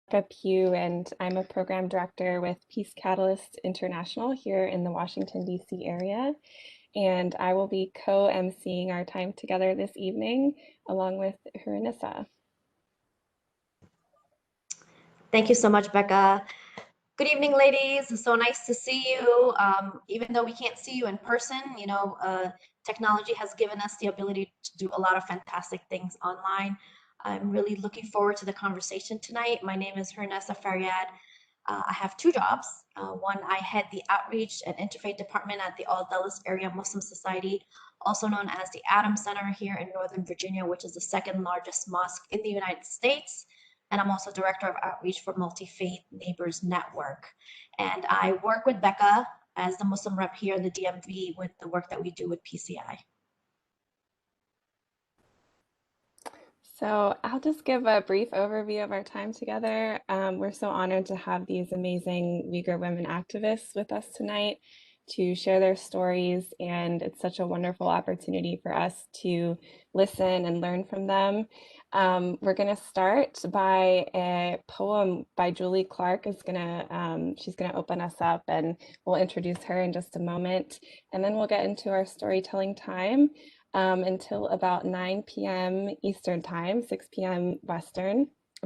Pugh, and I'm a program director with Peace Catalyst International here in the Washington, D.C. area. And I will be co-emceeing our time together this evening along with Huranissa. Thank you so much, Becca. Good evening, ladies. It's so nice to see you. Even though we can't see you in person, technology has given us the ability to do a lot of fantastic things online. I'm really looking forward to the conversation tonight. My name is Huranissa Faryad. I have two jobs. One, I head the Outreach and Interfaith Department at the All Dulles Area Muslim Society, also known as the Adams Center here in Northern Virginia, which is the second largest mosque in the United States. And I'm also Director of Outreach for Multi-Faith Neighbors Network. And I work with Becca as the Muslim rep here in the DMV with the work that we do with PCI. So I'll just give a brief overview of our time together. We're so honored to have these amazing Uyghur women activists with us tonight to share their stories, and it's such a wonderful opportunity for us to listen and learn from them. We're going to start by a poem by Julie Clark. She's going to open us up, and we'll introduce her in just a moment, and then we'll get into our storytelling time until about 9 p.m. Eastern time, 6 p.m.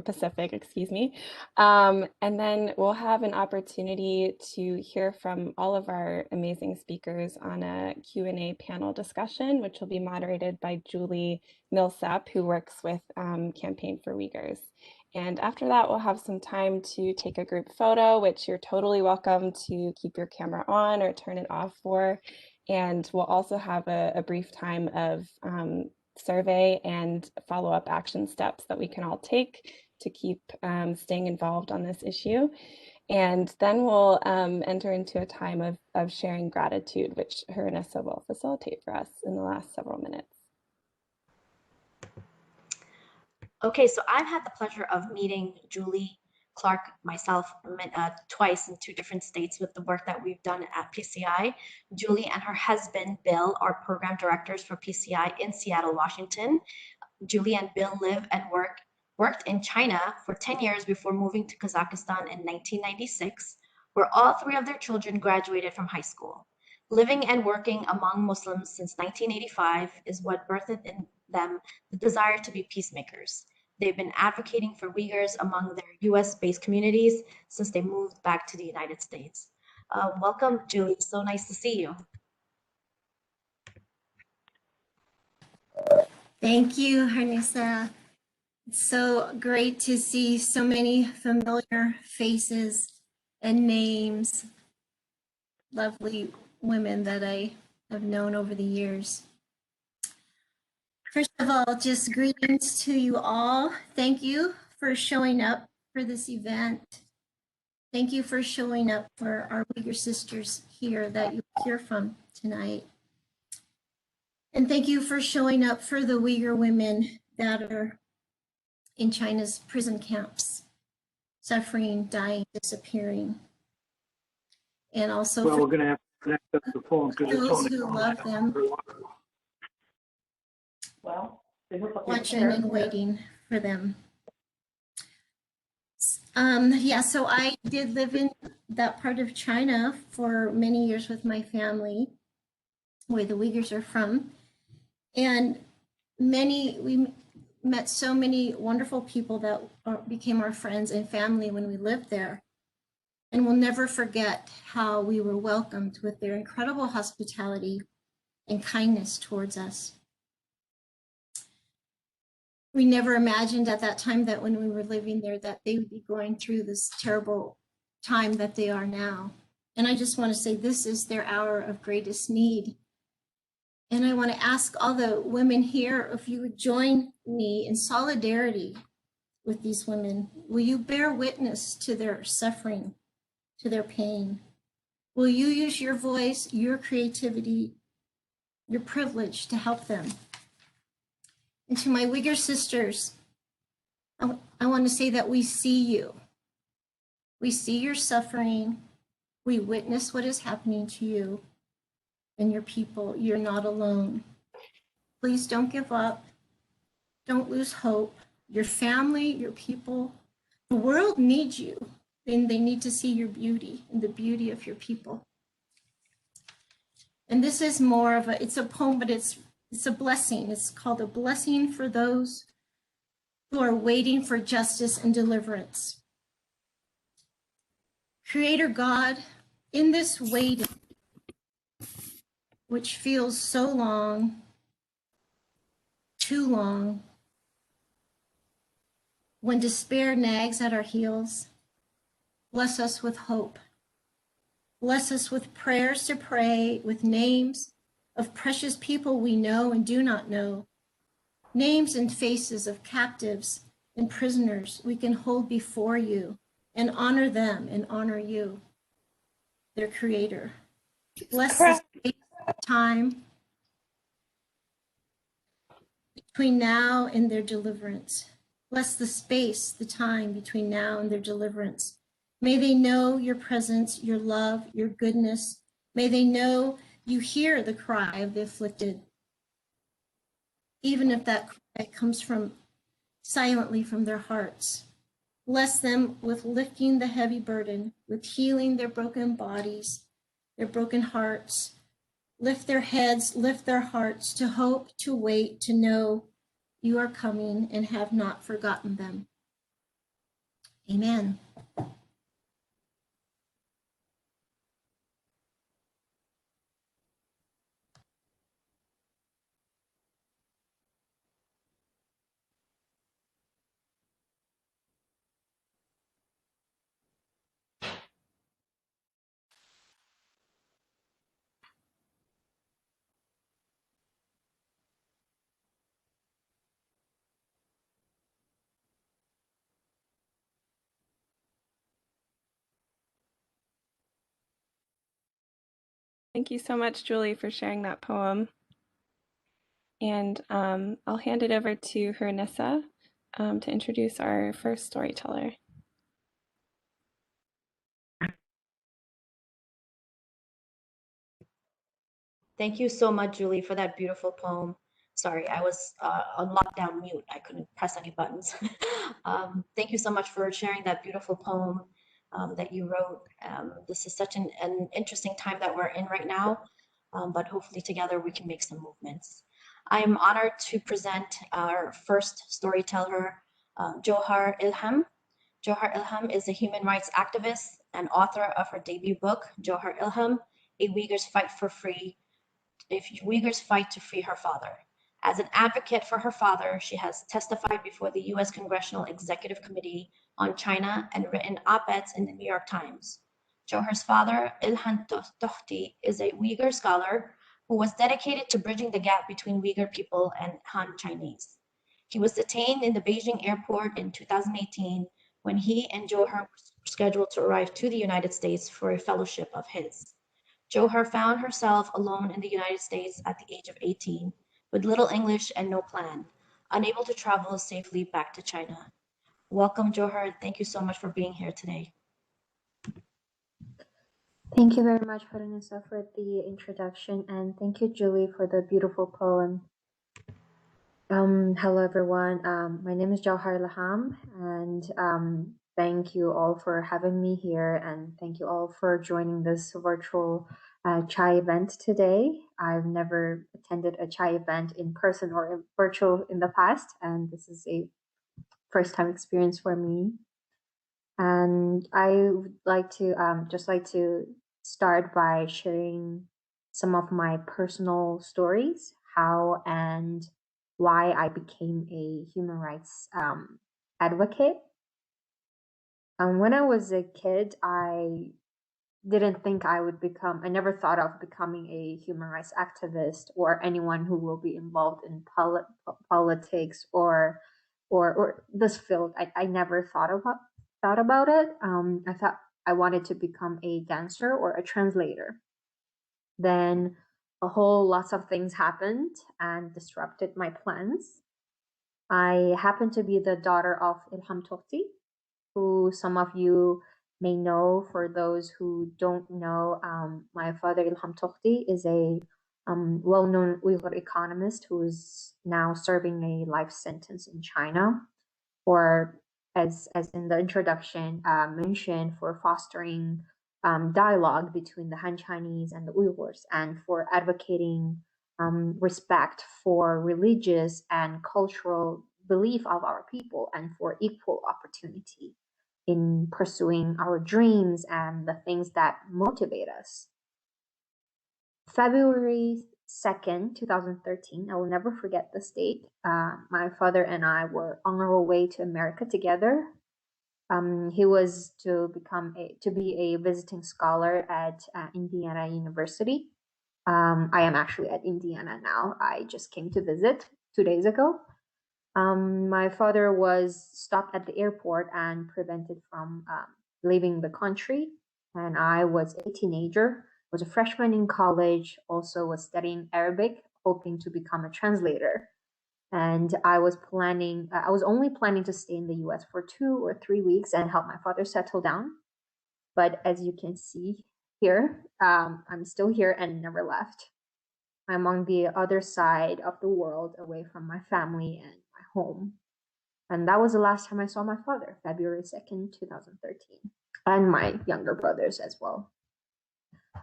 Pacific, excuse me. And then we'll have an opportunity to hear from all of our amazing speakers on a Q&A panel discussion, which will be moderated by Julie Millsap, who works with Campaign for Uyghurs. And after that, we'll have some time to take a group photo, which you're totally welcome to keep your camera on or turn it off for. And we'll also have a brief time of survey and follow-up action steps that we can all take to keep staying involved on this issue. And then we'll enter into a time of sharing gratitude, which Huranissa will facilitate for us in the last several minutes. Okay, so I've had the pleasure of meeting Julie Clark myself twice in two different states with the work that we've done at PCI. Julie and her husband, Bill, are program directors for PCI in Seattle, Washington. Julie and Bill live and worked in China for 10 years before moving to Kazakhstan in 1996, where all three of their children graduated from high school. Living and working among Muslims since 1985 is what birthed in them the desire to be peacemakers. They've been advocating for Uyghurs among their US-based communities since they moved back to the United States. Welcome, Julie. So nice to see you. Thank you, Huranissa. It's so great to see so many familiar faces and names, lovely women that I have known over the years. First of all, just greetings to you all. Thank you for showing up for this event. Thank you for showing up for our Uyghur sisters here that you hear from tonight. And thank you for showing up for the Uyghur women that are in China's prison camps, suffering, dying, disappearing. And also we're going to have to connect up the phone because those who love them, watching and waiting for them. Yeah, so I did live in that part of China for many years with my family, where the Uyghurs are from. And we met so many wonderful people that became our friends and family when we lived there. And we'll never forget how we were welcomed with their incredible hospitality and kindness towards us. We never imagined at that time that when we were living there that they would be going through this terrible time that they are now. And I just want to say this is their hour of greatest need. And I want to ask all the women here if you would join me in solidarity with these women. Will you bear witness to their suffering, to their pain? Will you use your voice, your creativity, your privilege to help them? And to my Uyghur sisters, I want to say that we see you. We see your suffering. We witness what is happening to you and your people. You're not alone. Please don't give up. Don't lose hope. Your family, your people The world needs you, and they need to see your beauty and the beauty of your people. And this is more of it's a poem, but it's a blessing. It's called A Blessing for Those Who Are Waiting for Justice and Deliverance. Creator God, in this waiting, which feels so long, too long, when despair nags at our heels, bless us with hope. Bless us with prayers to pray, with names of precious people we know and do not know, names and faces of captives and prisoners we can hold before you and honor them and honor you, their creator. Bless the space of time between now and their deliverance. Bless the space, the time between now and their deliverance. May they know your presence, your love, your goodness. May they know you hear the cry of the afflicted, even if that cry comes from silently from their hearts. Bless them with lifting the heavy burden, with healing their broken bodies, their broken hearts. Lift their heads, lift their hearts to hope, to wait, to know you are coming and have not forgotten them. Amen. Thank you so much, Julie, for sharing that poem. And I'll hand it over to Hernissa to introduce our first storyteller. Thank you so much, Julie, for that beautiful poem. Sorry, I was on lockdown mute. I couldn't press any buttons. Thank you so much for sharing that beautiful poem that you wrote. This is such an interesting time that we're in right now, but hopefully together we can make some movements. I'm honored to present our first storyteller, Johar Ilham. Johar Ilham is a human rights activist and author of her debut book, Johar Ilham, A Uyghur's Fight for Free, If Uyghurs Fight to Free Her Father. As an advocate for her father, she has testified before the U.S. Congressional Executive Committee on China and written op-eds in the New York Times. Johar's father, Ilhan Tohti, is a Uyghur scholar who was dedicated to bridging the gap between Uyghur people and Han Chinese. He was detained in the Beijing airport in 2018 when he and Johar were scheduled to arrive to the United States for a fellowship of his. Johar found herself alone in the United States at the age of 18, with little English and no plan, unable to travel safely back to China. Welcome, Johar. Thank you so much for being here today. Thank you very much, Hernissa, for the introduction, and thank you, Julie, for the beautiful poem. Hello, everyone. My name is Johar Ilham, and thank you all for having me here, and thank you all for joining this virtual chai event today. I've never attended a chai event in person or virtual in the past, and this is a first-time experience for me. And I would like to just like to start by sharing some of my personal stories, how and why I became a human rights advocate. When I was a kid, I didn't think I never thought of becoming a human rights activist or anyone who will be involved in politics or this field. I never thought about it. I thought I wanted to become a dancer or a translator. Then lots of things happened and disrupted my plans. I happen to be the daughter of Ilham Tohti, who some of you may know. For those who don't know, my father Ilham Tohti is a well-known Uyghur economist who is now serving a life sentence in China for as in the introduction mentioned, for fostering dialogue between the Han Chinese and the Uyghurs, and for advocating respect for religious and cultural belief of our people, and for equal opportunity in pursuing our dreams and the things that motivate us. February 2nd, 2013, I will never forget this date. My father and I were on our way to America together. He was to be a visiting scholar at Indiana University. I am actually at Indiana now. I just came to visit 2 days ago. My father was stopped at the airport and prevented from leaving the country. And I was a teenager, was a freshman in college, also was studying Arabic, hoping to become a translator. And I was only planning to stay in the US for 2 or 3 weeks and help my father settle down. But as you can see here, I'm still here and never left. I'm on the other side of the world, away from my family and my home. And that was the last time I saw my father, February 2nd, 2013, and my younger brothers as well.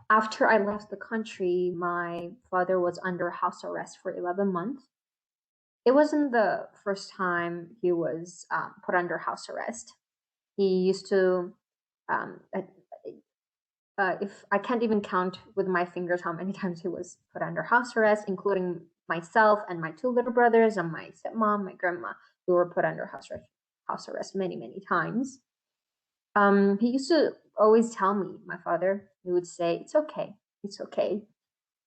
After I left the country, my father was under house arrest for 11 months. It wasn't the first time he was put under house arrest. He used to, if I can't even count with my fingers how many times he was put under house arrest, including myself and my 2 little brothers and my stepmom, my grandma, who were put under house arrest many, many times. He used to always tell me, my father, he would say, it's okay, it's okay.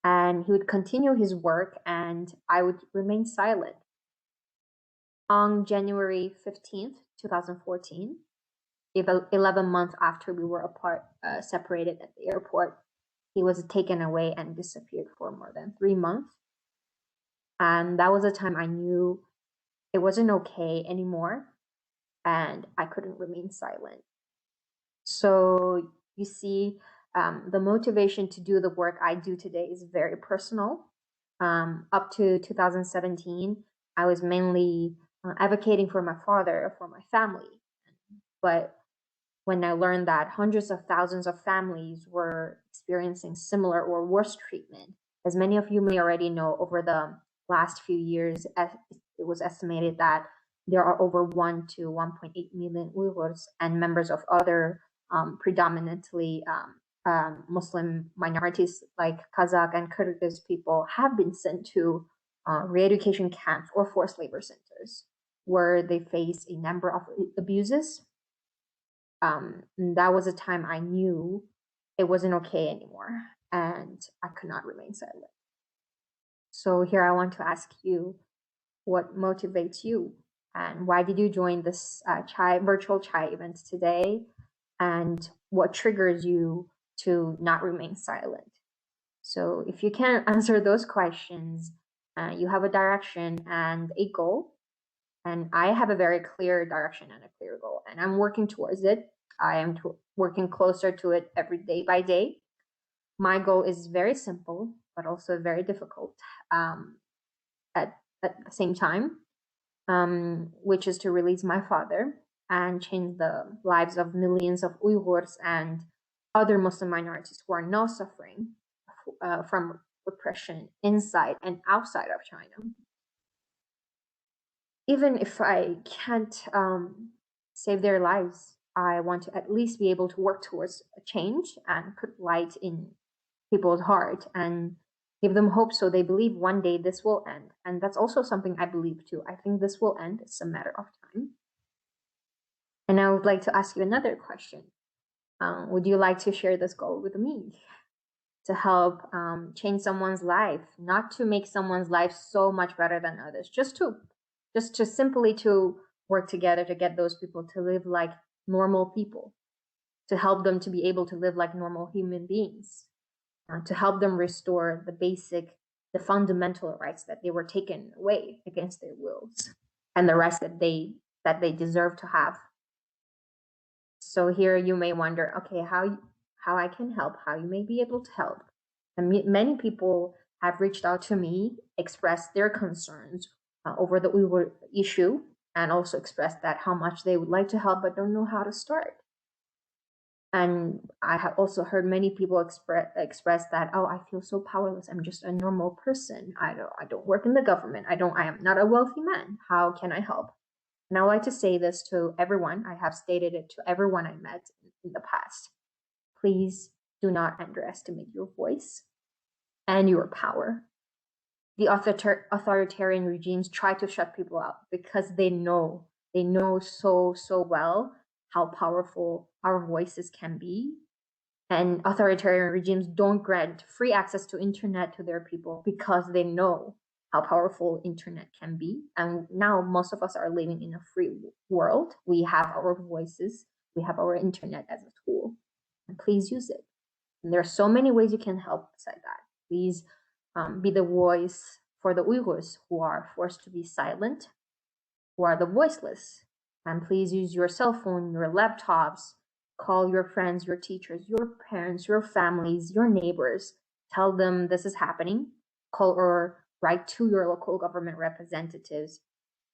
And he would continue his work and I would remain silent. On January 15th, 2014, 11 months after we were apart, separated at the airport, he was taken away and disappeared for more than 3 months. And that was the time I knew it wasn't okay anymore and I couldn't remain silent. So you see, the motivation to do the work I do today is very personal. Up to 2017, I was mainly advocating for my father, for my family. But when I learned that hundreds of thousands of families were experiencing similar or worse treatment, as many of you may already know, over the last few years, it was estimated that there are over 1 to 1.8 million Uyghurs and members of other predominantly Muslim minorities like Kazakh and Kyrgyz people have been sent to re-education camps or forced labor centers where they face a number of abuses. That was a time I knew it wasn't okay anymore and I could not remain silent. So here I want to ask you, what motivates you and why did you join this virtual chai event today, and what triggers you to not remain silent? So if you can answer those questions, you have a direction and a goal. And I have a very clear direction and a clear goal, and I'm working towards it. I am working closer to it every day by day. My goal is very simple, but also very difficult at the same time, which is to release my father and change the lives of millions of Uyghurs and other Muslim minorities who are now suffering from repression inside and outside of China. Even if I can't save their lives, I want to at least be able to work towards a change and put light in people's heart and give them hope so they believe one day this will end. And that's also something I believe too. I think this will end. It's a matter of time. And I would like to ask you another question. Would you like to share this goal with me? To help change someone's life, not to make someone's life so much better than others, just to simply to work together to get those people to live like normal people, to help them to be able to live like normal human beings, to help them restore the fundamental rights that they were taken away against their wills, and the rights that they deserve to have. So here you may wonder, okay, how I can help, how you may be able to help. And many people have reached out to me, expressed their concerns over the Uyghur issue, and also expressed that how much they would like to help but don't know how to start. And I have also heard many people express that, oh, I feel so powerless. I'm just a normal person. I don't work in the government. I am not a wealthy man. How can I help? And I like to say this to everyone. I have stated it to everyone I met in the past. Please do not underestimate your voice and your power. The authoritarian regimes try to shut people out because they know so well how powerful our voices can be. And authoritarian regimes don't grant free access to internet to their people because they know how powerful internet can be. And now most of us are living in a free world. We have our voices, we have our internet as a tool, and please use it. And there are so many ways you can help beside that. Please be the voice for the Uyghurs who are forced to be silent, who are the voiceless. And please use your cell phone, your laptops, call your friends, your teachers, your parents, your families, your neighbors. Tell them this is happening. Call or write to your local government representatives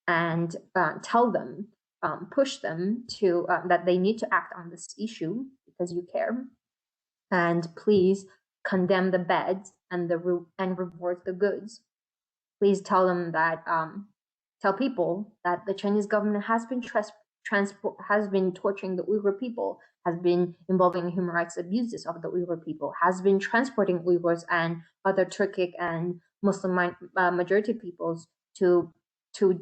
and tell them, push them to that they need to act on this issue because you care. And please condemn the bad and reward the goods. Please tell them that tell people that the Chinese government has been torturing the Uyghur people, has been involving in human rights abuses of the Uyghur people, has been transporting Uyghurs and other Turkic and Muslim majority peoples to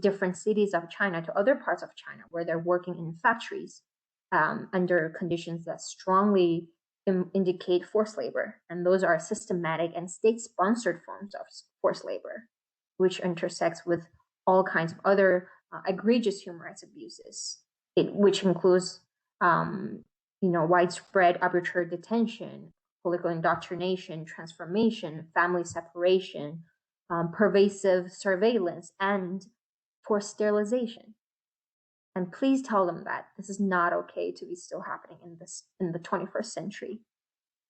different cities of China, to other parts of China, where they're working in factories under conditions that strongly indicate forced labor. And those are systematic and state-sponsored forms of forced labor, which intersects with all kinds of other egregious human rights abuses, which includes, widespread arbitrary detention, political indoctrination, transformation, family separation, pervasive surveillance, and forced sterilization. And please tell them that this is not okay to be still happening in the 21st century.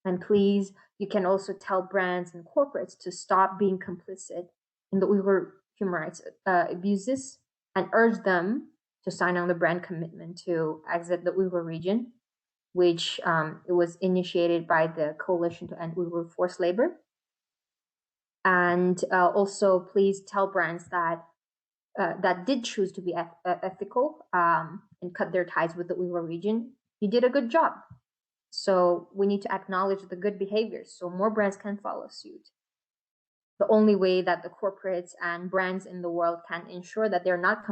And please, you can also tell brands and corporates to stop being complicit in the Uyghur human rights abuses and urge them to sign on the brand commitment to exit the Uyghur region, which it was initiated by the Coalition to End Uyghur Forced Labor. And also, please tell brands that did choose to be ethical and cut their ties with the Uyghur region, you did a good job. So we need to acknowledge the good behaviors so more brands can follow suit. The only way that the corporates and brands in the world can ensure that they're not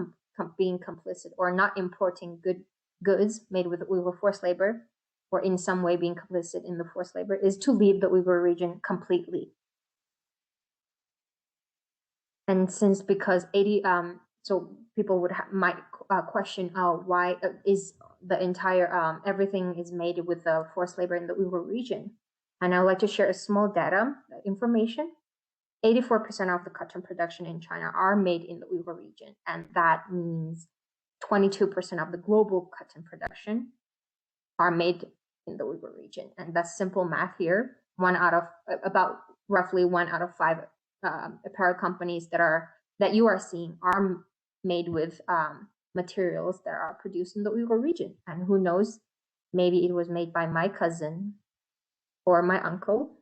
being complicit or not importing goods made with Uyghur forced labor or in some way being complicit in the forced labor is to leave the Uyghur region completely. And because so people might question, why is the entire everything is made with the forced labor in the Uyghur region? And I would like to share a small data information. 84% of the cotton production in China are made in the Uyghur region, and that means 22% of the global cotton production are made in the Uyghur region. And that's simple math here. Roughly one out of five apparel companies that you are seeing are made with materials that are produced in the Uyghur region. And who knows, maybe it was made by my cousin or my uncle,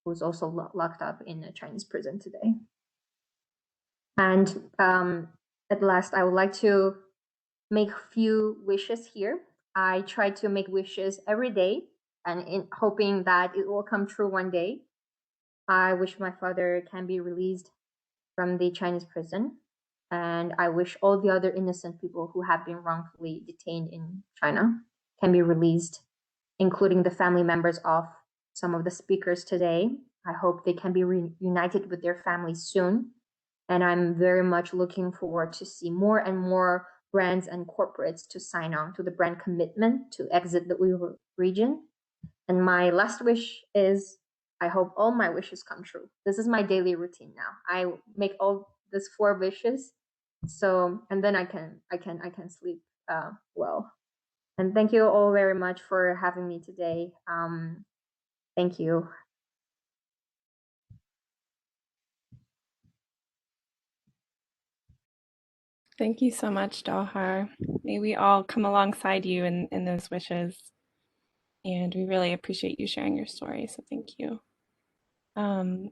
who's also locked up in a Chinese prison today. And at last, I would like to make a few wishes here. I try to make wishes every day and hoping that it will come true one day. I wish my father can be released from the Chinese prison. And I wish all the other innocent people who have been wrongfully detained in China can be released, including the family members of some of the speakers today. I hope they can be reunited with their families soon. And I'm very much looking forward to see more and more brands and corporates to sign on to the brand commitment to exit the Uyghur region. And my last wish is, I hope all my wishes come true. This is my daily routine now. I make all these 4 wishes, and then I can sleep well. And thank you all very much for having me today. Thank you. Thank you so much, Dalhar. May we all come alongside you in those wishes. And we really appreciate you sharing your story. So thank you. Um,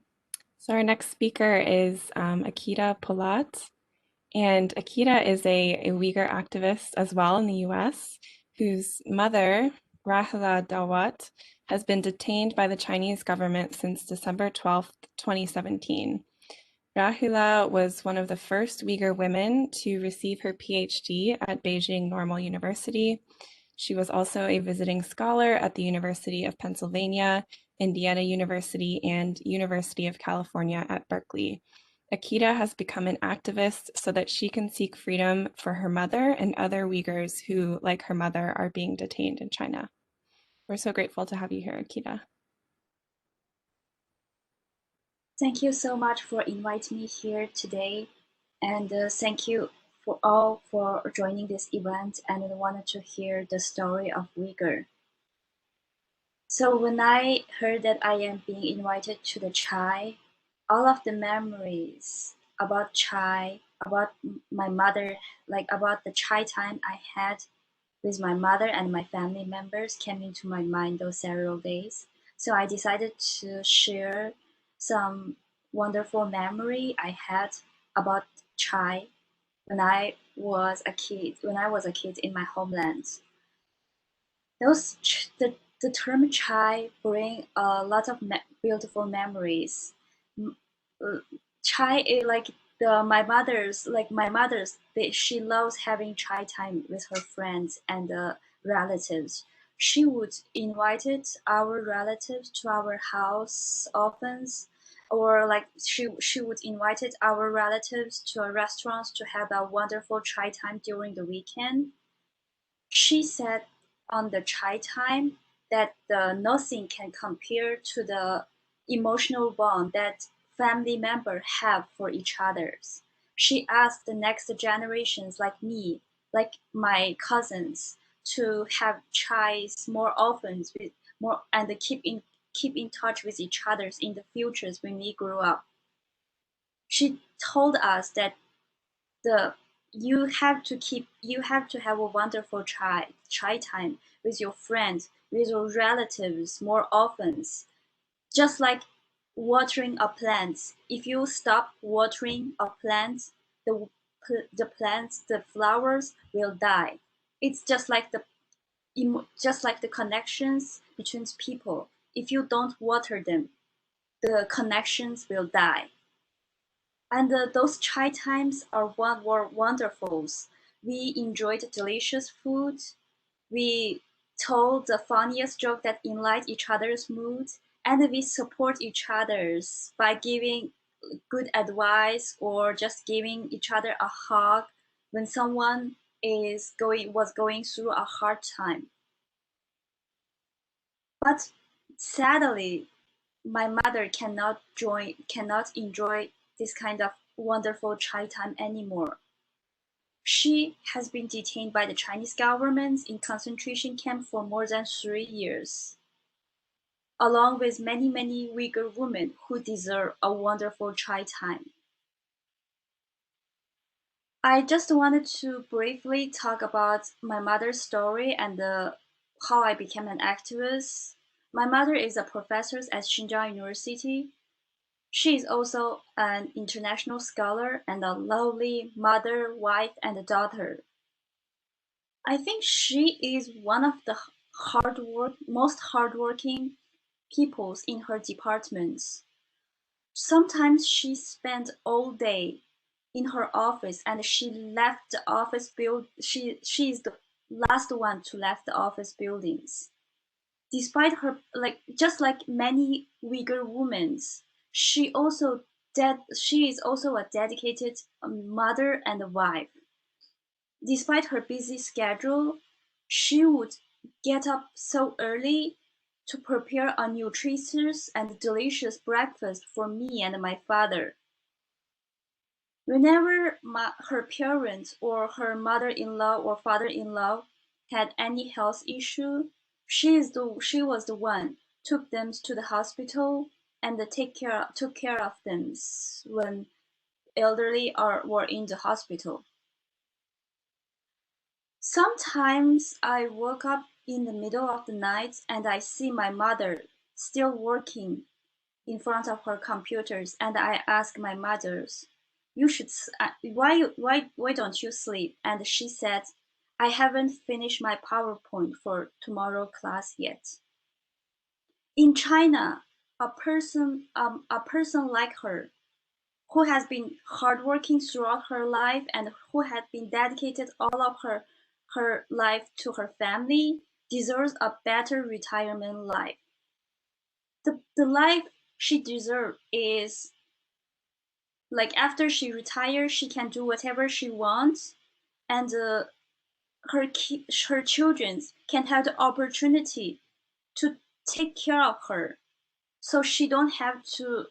so our next speaker is Akita Polat. And Akita is a Uyghur activist as well in the US, whose mother, Rahila Dawat, has been detained by the Chinese government since December 12th, 2017. Rahila was one of the first Uyghur women to receive her PhD at Beijing Normal University. She was also a visiting scholar at the University of Pennsylvania, Indiana University, and University of California at Berkeley. Akita has become an activist so that she can seek freedom for her mother and other Uyghurs who, like her mother, are being detained in China. We're so grateful to have you here, Akita. Thank you so much for inviting me here today, and thank you for all for joining this event and wanted to hear the story of Uyghur. So when I heard that I am being invited to the chai, all of the memories about chai, about my mother, like about the chai time I had with my mother and my family members came into my mind those several days. So I decided to share some wonderful memory I had about chai when I was a kid in my homeland. The term chai bring a lot of beautiful memories. M- uh, Chai is like my mother's she loves having chai time with her friends and relatives. She would invited our relatives to our house often, or like she would invited our relatives to a restaurant to have a wonderful chai time during the weekend. She said on the chai time that nothing can compare to the emotional bond that family members have for each others. She asked the next generations like me, like my cousins, to have chais more often with more and keep in touch with each others in the futures when we grew up. She told us that the you have to have a wonderful chai time with your friends, with your relatives more often, just like watering a plant. If you stop watering a plant, the the flowers will die. It's just like the connections between people. If you don't water them, the connections will die. And those chai times were wonderful. We enjoyed delicious food. We told the funniest joke that enlightened each other's mood, and we support each other's by giving good advice or just giving each other a hug when someone was going through a hard time. But sadly, my mother cannot enjoy this kind of wonderful chai time anymore. She has been detained by the Chinese government in concentration camp for more than 3 years, along with many Uyghur women who deserve a wonderful chai time. I just wanted to briefly talk about my mother's story and how I became an activist. My mother is a professor at Xinjiang University. She is also an international scholar and a lovely mother, wife, and daughter. I think she is one of the most hardworking peoples in her departments. Sometimes she spent all day in her office and she left the office build she is the last one to left the office buildings. Despite her just like many Uyghur women, she is also a dedicated mother and a wife. Despite her busy schedule, she would get up so early to prepare a nutritious and delicious breakfast for me and my father. Whenever her parents or her mother-in-law or father-in-law had any health issue, she was the one took them to the hospital and took care of them when elderly were in the hospital. Sometimes I woke up in the middle of the night and I see my mother still working in front of her computers, and I ask my mother, "You should why don't you sleep?" And she said, "I haven't finished my PowerPoint for tomorrow class yet." In China, a person like her, who has been hardworking throughout her life and who had been dedicated all of her life to her family, deserves a better retirement life. The life she deserves is like after she retires, she can do whatever she wants, and her children can have the opportunity to take care of her, so she don't have to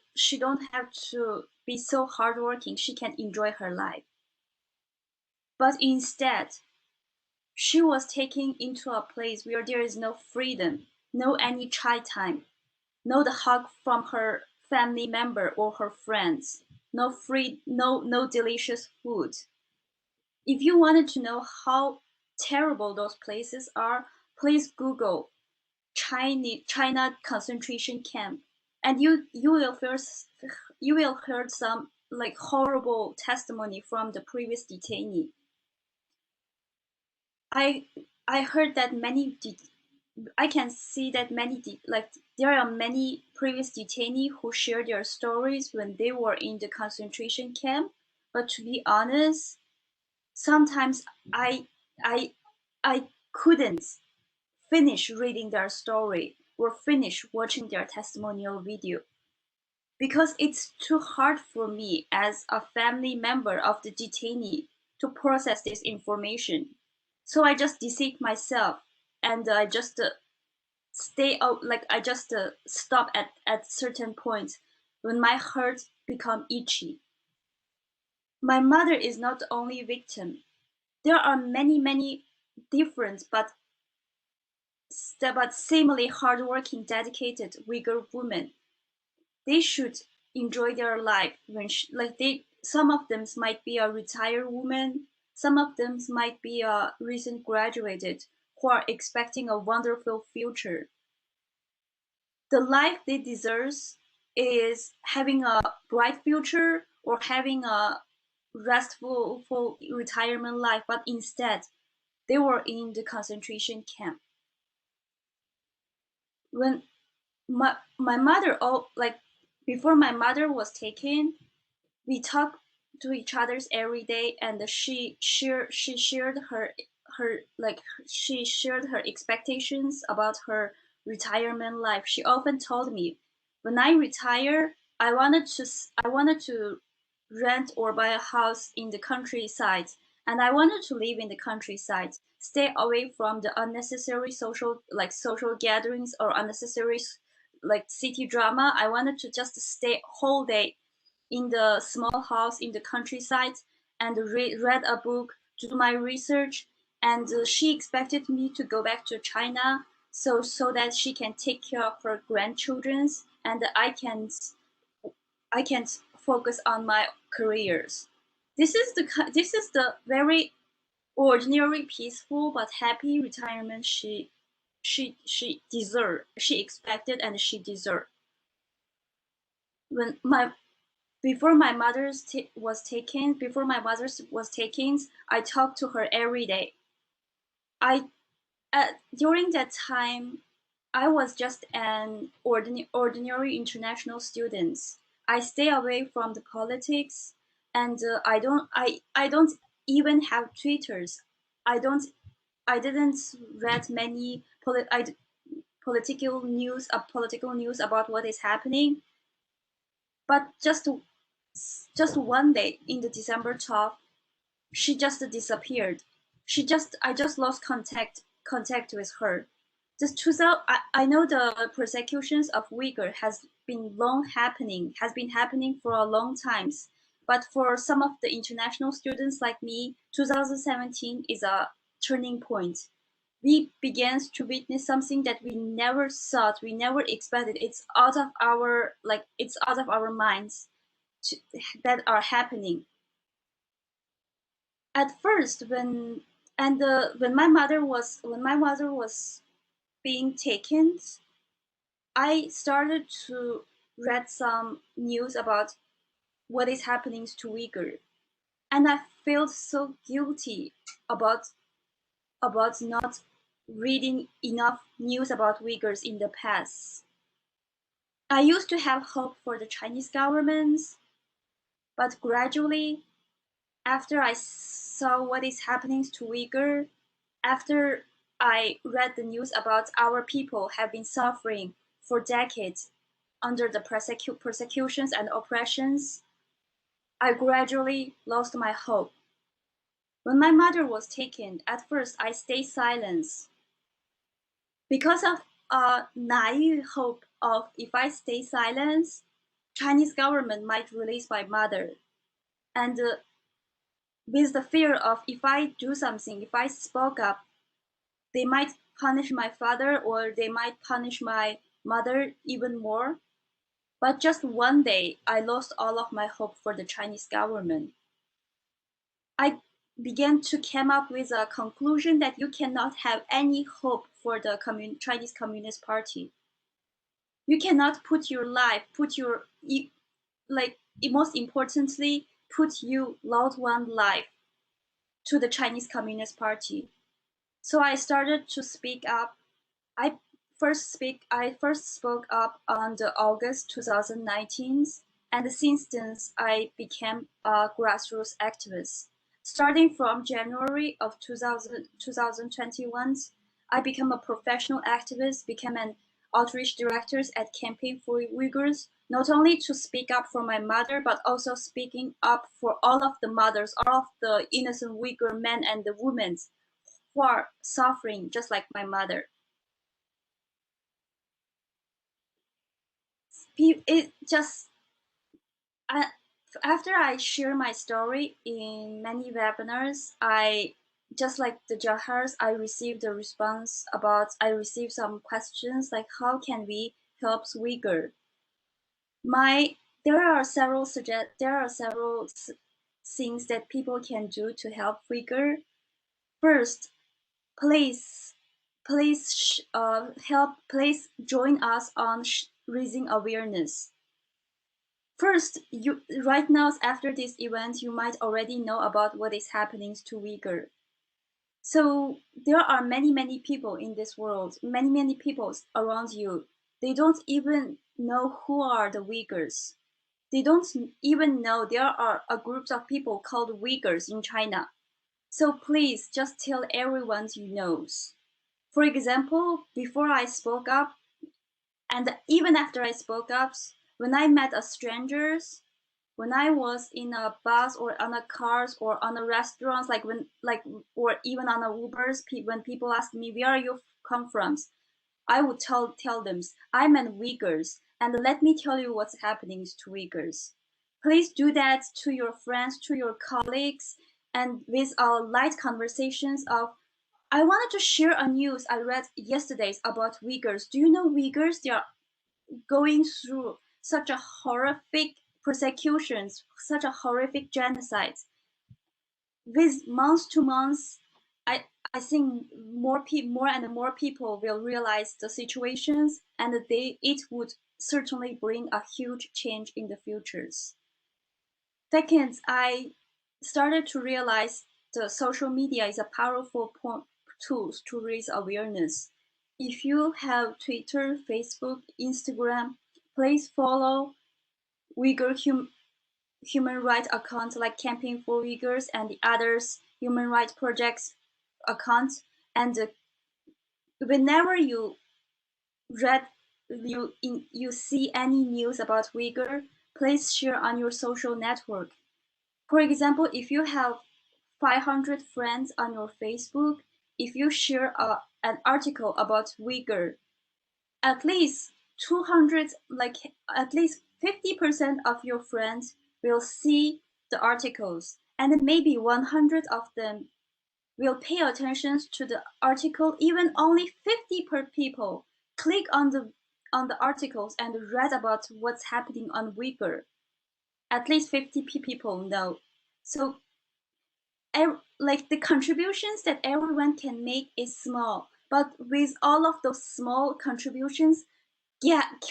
be so hardworking. She can enjoy her life. But instead, she was taken into a place where there is no freedom, no any chai time, no the hug from her family member or her friends, no delicious food. If you wanted to know how terrible those places are, please Google China concentration camp, and you will hear some like horrible testimony from the previous detainee. I I heard that I can see that there are many previous detainees who share their stories when they were in the concentration camp. But to be honest, sometimes I I couldn't finish reading their story or finish watching their testimonial video because it's too hard for me as a family member of the detainee to process this information. So I just dissect myself, and I just stay out. Like I just stop at certain points when my heart become itchy. My mother is not the only victim. There are many different but seemingly hardworking, dedicated Uyghur women. They should enjoy their life when some of them might be a retired woman, some of them might be a recent graduated who are expecting a wonderful future. The life they deserve is having a bright future or having a restful full retirement life, but instead they were in the concentration camp. When my mother, before my mother was taken, we talked to each other's every day, and she shared her expectations about her retirement life. She often told me, when I retire, I wanted to rent or buy a house in the countryside, and I wanted to live in the countryside, stay away from the unnecessary social gatherings or unnecessary city drama. I wanted to just stay whole day in the small house in the countryside and read a book, do my research, and she expected me to go back to China so that she can take care of her grandchildrens, and I can focus on my careers. This is the very ordinary, peaceful but happy retirement she deserved, she expected, and she deserved. When my before my mother's was taken, before my mother's was taken, I talked to her every day. I During that time, I was just an ordinary international student. I stay away from the politics, and I don't even have Twitters. I don't I didn't read many political news about what is happening. But just one day in the December 12th, she just disappeared. I just lost contact with her. I know the persecutions of Uyghur has been happening for a long time. But for some of the international students like me, 2017 is a turning point. We began to witness something that we never thought, we never expected. It's out of our minds that are happening. At first, when And when my mother was being taken, I started to read some news about what is happening to Uyghur, and I felt so guilty about not reading enough news about Uyghurs in the past. I used to have hope for the Chinese government, but gradually, after I saw what is happening to Uyghur, after I read the news about our people have been suffering for decades under the persecutions and oppressions, I gradually lost my hope. When my mother was taken, at first I stayed silent because of a naive hope of if I stay silent, Chinese government might release my mother. And with the fear of if I do something, if I spoke up, they might punish my father or they might punish my mother even more. But just one day, I lost all of my hope for the Chinese government. I began to come up with a conclusion that you cannot have any hope for the Chinese Communist Party. You cannot put your life, most importantly, put your loved one life to the Chinese Communist Party. So I started to speak up. I I first spoke up on the August 2019, and since then I became a grassroots activist. Starting from January of 2021, I became a professional activist, became an outreach director at Campaign for Uyghurs, not only to speak up for my mother, but also speaking up for all of the mothers, all of the innocent Uyghur men and the women who are suffering just like my mother. It just after I share my story in many webinars, I just like the Jahars, I received a response about I received some questions like how can we help Uyghur? There are several things that people can do to help Uyghur. First, please please join us on raising awareness. First, right now after this event, you might already know about what is happening to Uyghur. So there are many people in this world, many people around you. They don't even know who are the Uyghurs. They don't even know there are a group of people called Uyghurs in China. So please just tell everyone you know. For example, before I spoke up, and even after I spoke up, when I met a strangers, when I was in a bus or on a cars or on a restaurant, or even on a Ubers, when people ask me where you come from, I would tell them I'm an Uyghurs, and let me tell you what's happening to Uyghurs. Please do that to your friends, to your colleagues, and with our light conversations of. I wanted to share a news I read yesterday about Uyghurs. Do you know Uyghurs? They are going through such a horrific persecutions, such a horrific genocide. With month to month, I think more and more people will realize the situations, and it would certainly bring a huge change in the futures. Second, I started to realize the social media is a powerful tool to raise awareness. If you have Twitter, Facebook, Instagram, please follow Uyghur human rights accounts like Campaign for Uyghurs and the others human rights projects accounts. And whenever you read you see any news about Uyghur, please share on your social network. For example, if you have 500 friends on your Facebook, if you share an article about Uyghur, at least 200, at least 50% of your friends will see the articles, and maybe 100 of them will pay attention to the article. Even only 50 per people click on the articles and read about what's happening on Uyghur. At least 50 people know. So like the contributions that everyone can make is small, but with all of those small contributions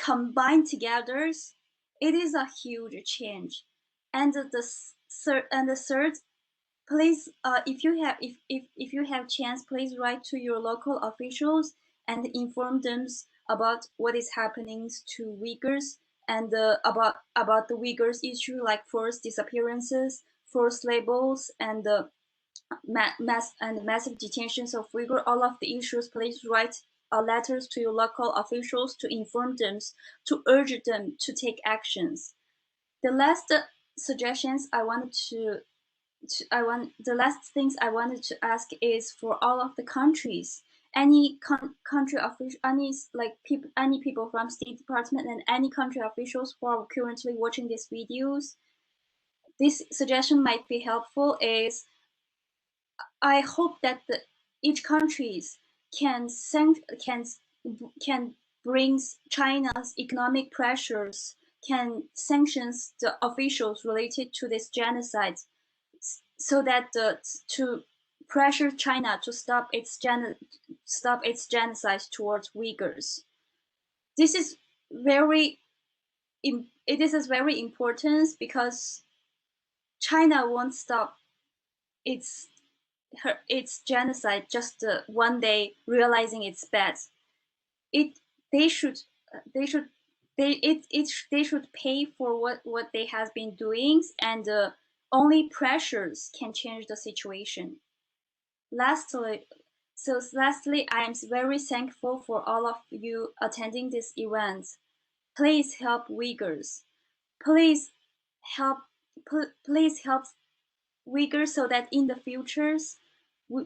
combined together, it is a huge change. And the third, please, if you have chance, please write to your local officials and inform them about what is happening to Uyghurs, and about the Uyghurs issue, like forced disappearances, forced labels, and massive detentions of Uyghur. All of the issues, please write letters to your local officials to inform them, to urge them to take actions. The last suggestions I wanted the last things I wanted to ask is for all of the countries, any country official, any people from State Department and any country officials who are currently watching these videos, this suggestion might be helpful. Is I hope that each countries can bring China's economic pressures, can sanctions the officials related to this genocide, so that to pressure China to stop its genocide towards Uyghurs. This is very important, because China won't stop its genocide just one day realizing it's bad. They should pay for what they have been doing, and only pressures can change the situation. Lastly, I am very thankful for all of you attending this event. Please help Uyghurs. Please help. Please help Uyghurs, so that in the futures,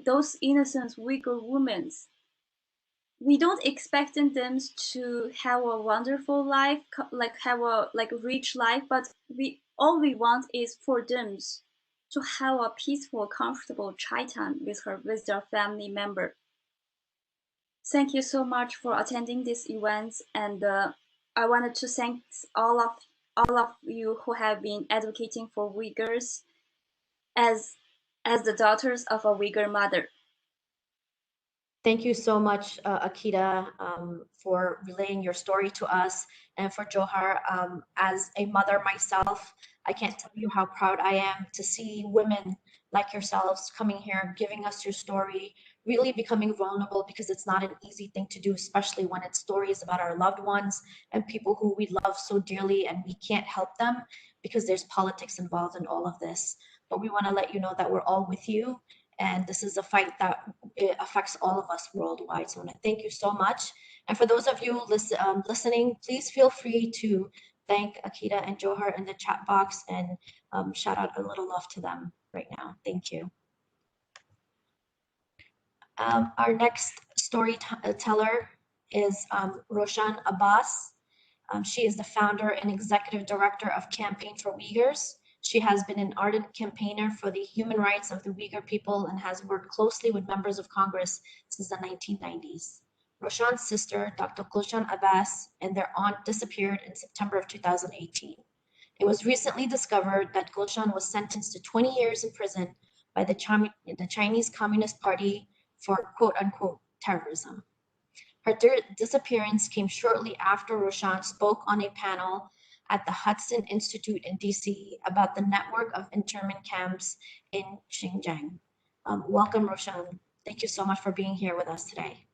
those innocent Uyghur women, we don't expect them to have a wonderful life, have a rich life, but all we want is for them to have a peaceful, comfortable chai time with their family member. Thank you so much for attending this event, and I wanted to thank all of you who have been advocating for Uyghurs as the daughters of a Uyghur mother. Thank you so much, Akita, for relaying your story to us, and for Johar. As a mother myself, I can't tell you how proud I am to see women like yourselves coming here, giving us your story, really becoming vulnerable, because it's not an easy thing to do, especially when it's stories about our loved ones and people who we love so dearly, and we can't help them because there's politics involved in all of this. But we want to let you know that we're all with you, and this is a fight that affects all of us worldwide. So I want to thank you so much. And for those of you listening, please feel free to thank Akita and Johar in the chat box, and shout out a little love to them right now. Thank you. Our next storyteller is Roshan Abbas. She is the founder and executive director of Campaign for Uyghurs. She has been an ardent campaigner for the human rights of the Uyghur people and has worked closely with members of Congress since the 1990s. Roshan's sister, Dr. Gulshan Abbas, and their aunt disappeared in September of 2018. It was recently discovered that Gulshan was sentenced to 20 years in prison by the Chinese Communist Party for quote-unquote terrorism. Her disappearance came shortly after Roshan spoke on a panel at the Hudson Institute in DC about the network of internment camps in Xinjiang. Welcome, Roshan. Thank you so much for being here with us today.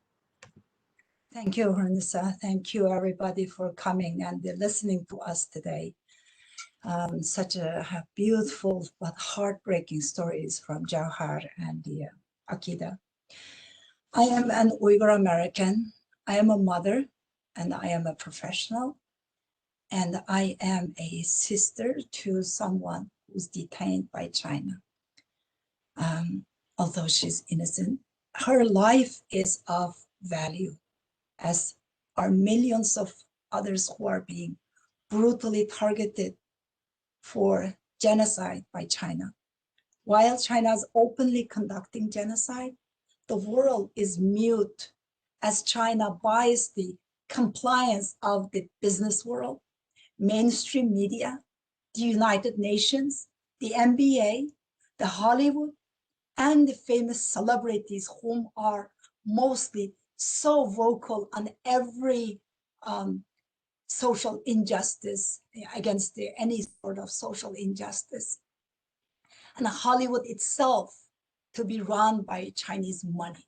Thank you, Ranisa. Thank you, everybody, for coming and listening to us today. Such a beautiful but heartbreaking stories from Johar and Akita. I am an Uyghur American. I am a mother, and I am a professional, and I am a sister to someone who's detained by China. Although she's innocent, her life is of value, as are millions of others who are being brutally targeted for genocide by China. While China is openly conducting genocide, the world is mute as China buys the compliance of the business world, mainstream media, the United Nations, the NBA, the Hollywood, and the famous celebrities whom are mostly so vocal on every social injustice, against any sort of social injustice. And Hollywood itself to be run by Chinese money.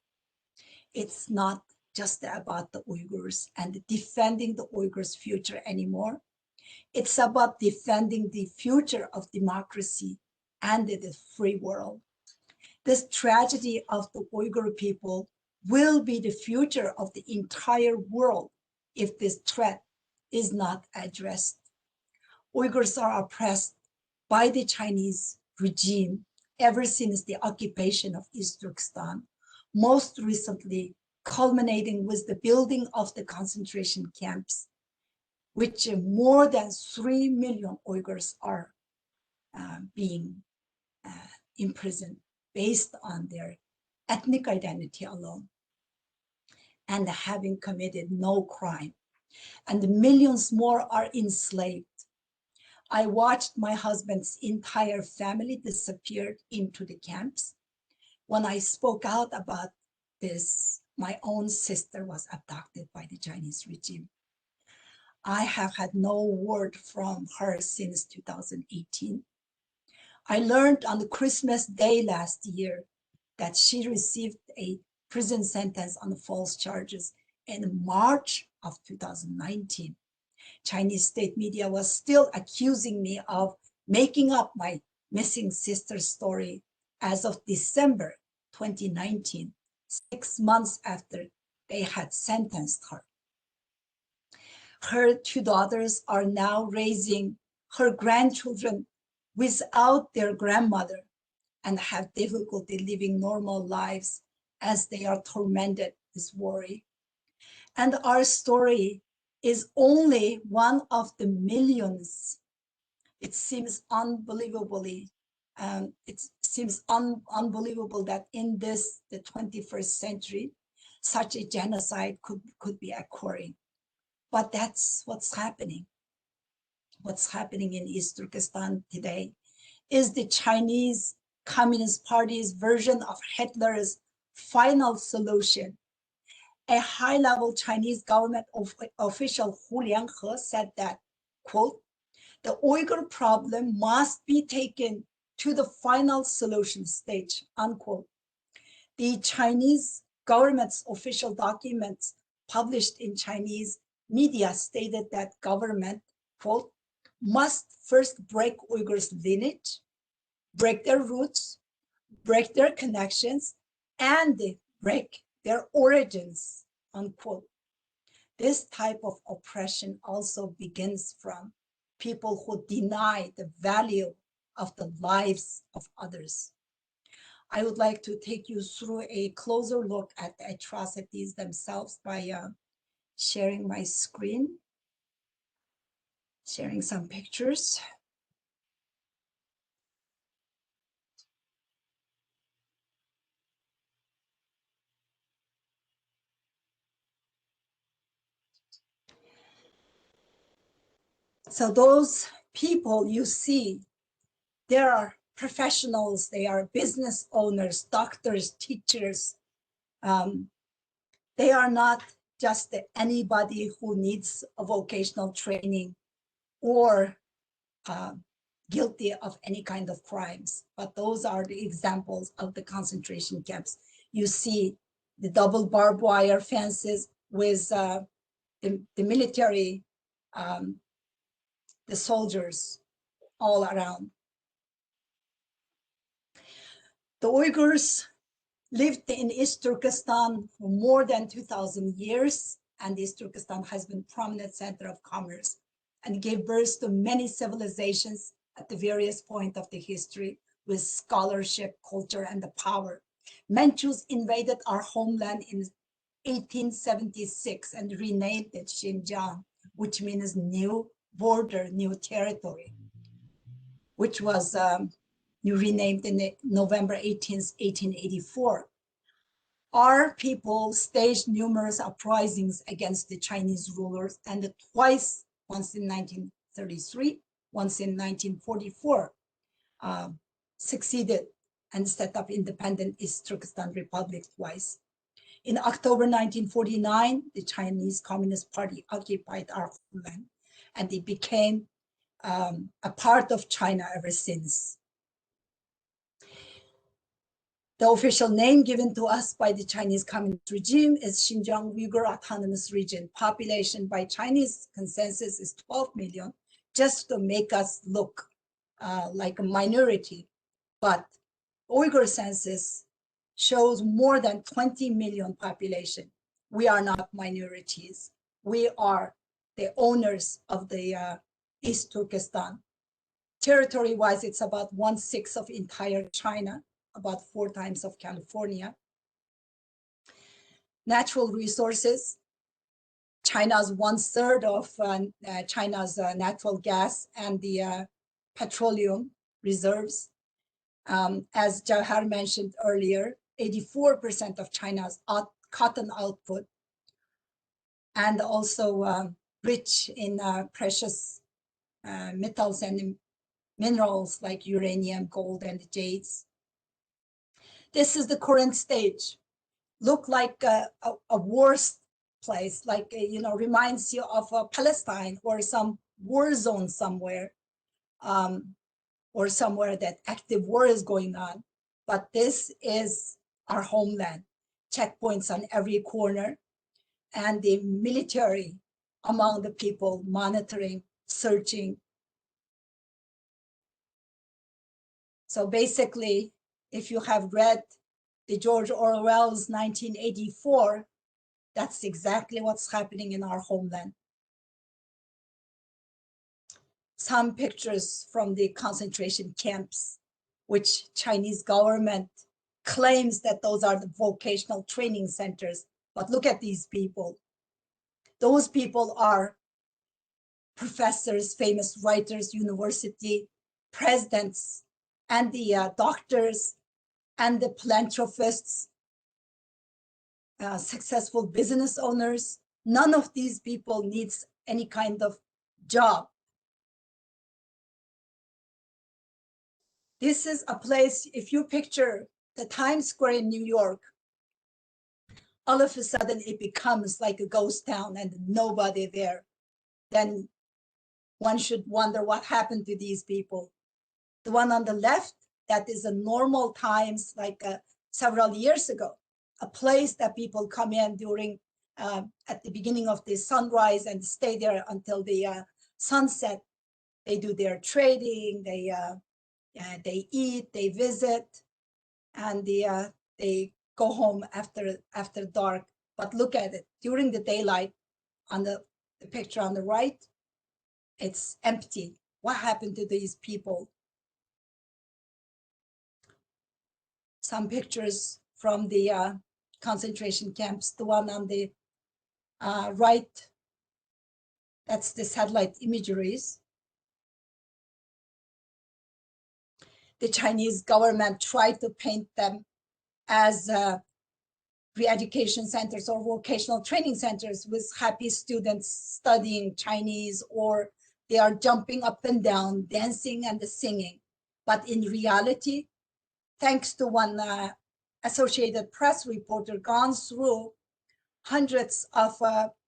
It's not just about the Uyghurs and defending the Uyghurs' future anymore. It's about defending the future of democracy and the free world. This tragedy of the Uyghur people will be the future of the entire world if this threat is not addressed. Uyghurs are oppressed by the Chinese regime ever since the occupation of East Turkestan, most recently culminating with the building of the concentration camps, which more than 3 million Uyghurs are being imprisoned based on their ethnic identity alone and having committed no crime. And millions more are enslaved. I watched my husband's entire family disappear into the camps. When I spoke out about this, my own sister was abducted by the Chinese regime. I have had no word from her since 2018. I learned on the Christmas Day last year that she received a prison sentence on false charges in March of 2019. Chinese state media was still accusing me of making up my missing sister story as of December 2019, 6 months after they had sentenced her. Her 2 daughters are now raising her grandchildren without their grandmother and have difficulty living normal lives as they are tormented with worry. And our story is only one of the millions. It seems unbelievable that in the 21st century, such a genocide could be occurring. But that's what's happening. What's happening in East Turkestan today is the Chinese Communist Party's version of Hitler's final solution. A high-level Chinese government official, UYGHURS, said that, quote, the Uyghur problem must be taken to the final solution stage, unquote. The Chinese government's official documents published in Chinese media stated that government, quote, must first break Uyghurs' lineage, break their roots, break their connections, and break their origins, unquote. This type of oppression also begins from people who deny the value of the lives of others. I would like to take you through a closer look at the atrocities themselves by sharing my screen, sharing some pictures. So those people you see, they are professionals, they are business owners, doctors, teachers. They are not just anybody who needs a vocational training or guilty of any kind of crimes, but those are the examples of the concentration camps. You see the double barbed wire fences with the military, the soldiers all around. The Uyghurs lived in East Turkestan for more than 2,000 years, and East Turkestan has been a prominent center of commerce and gave birth to many civilizations at the various points of the history with scholarship, culture, and the power. Manchus invaded our homeland in 1876 and renamed it Xinjiang, which means new border, new territory, which was renamed in November 18th, 1884. Our people staged numerous uprisings against the Chinese rulers, and twice, once in 1933, once in 1944, succeeded and set up independent East Turkestan Republic twice. In October 1949, the Chinese Communist Party occupied our homeland, and it became a part of China ever since. The official name given to us by the Chinese Communist regime is Xinjiang Uyghur Autonomous Region. Population by Chinese consensus is 12 million, just to make us look like a minority. But Uyghur census shows more than 20 million population. We are not minorities. We are the owners of the East Turkestan. Territory-wise, it's about 1/6 of entire China, about 4 times of California. Natural resources, China's 1/3 of China's natural gas and the petroleum reserves. As Jawahar mentioned earlier, 84% of China's cotton output, and also rich in precious metals and minerals like uranium, gold, and jades. This is the current stage. Look like a worse place, like, reminds you of Palestine or some war zone somewhere, or somewhere that active war is going on. But this is our homeland. Checkpoints on every corner, and the military among the people monitoring, searching. So basically, if you have read the George Orwell's 1984, that's exactly what's happening in our homeland. Some pictures from the concentration camps, which Chinese government claims that those are the vocational training centers. But look at these people. Those people are professors, famous writers, university presidents, and the doctors, and the philanthropists, successful business owners. None of these people needs any kind of job. This is a place, if you picture the Times Square in New York, all of a sudden it becomes like a ghost town and nobody there. Then one should wonder what happened to these people. The one on the left, that is a normal times, like several years ago, a place that people come in during, at the beginning of the sunrise and stay there until the sunset. They do their trading, they eat, they visit, and they go home after dark. But look at it, during the daylight, on the picture on the right, it's empty. What happened to these people? Some pictures from the concentration camps. The one on the right, that's the satellite imageries. The Chinese government tried to paint them as re-education centers or vocational training centers with happy students studying Chinese, or they are jumping up and down, dancing and singing. But in reality, thanks to one Associated Press reporter gone through hundreds of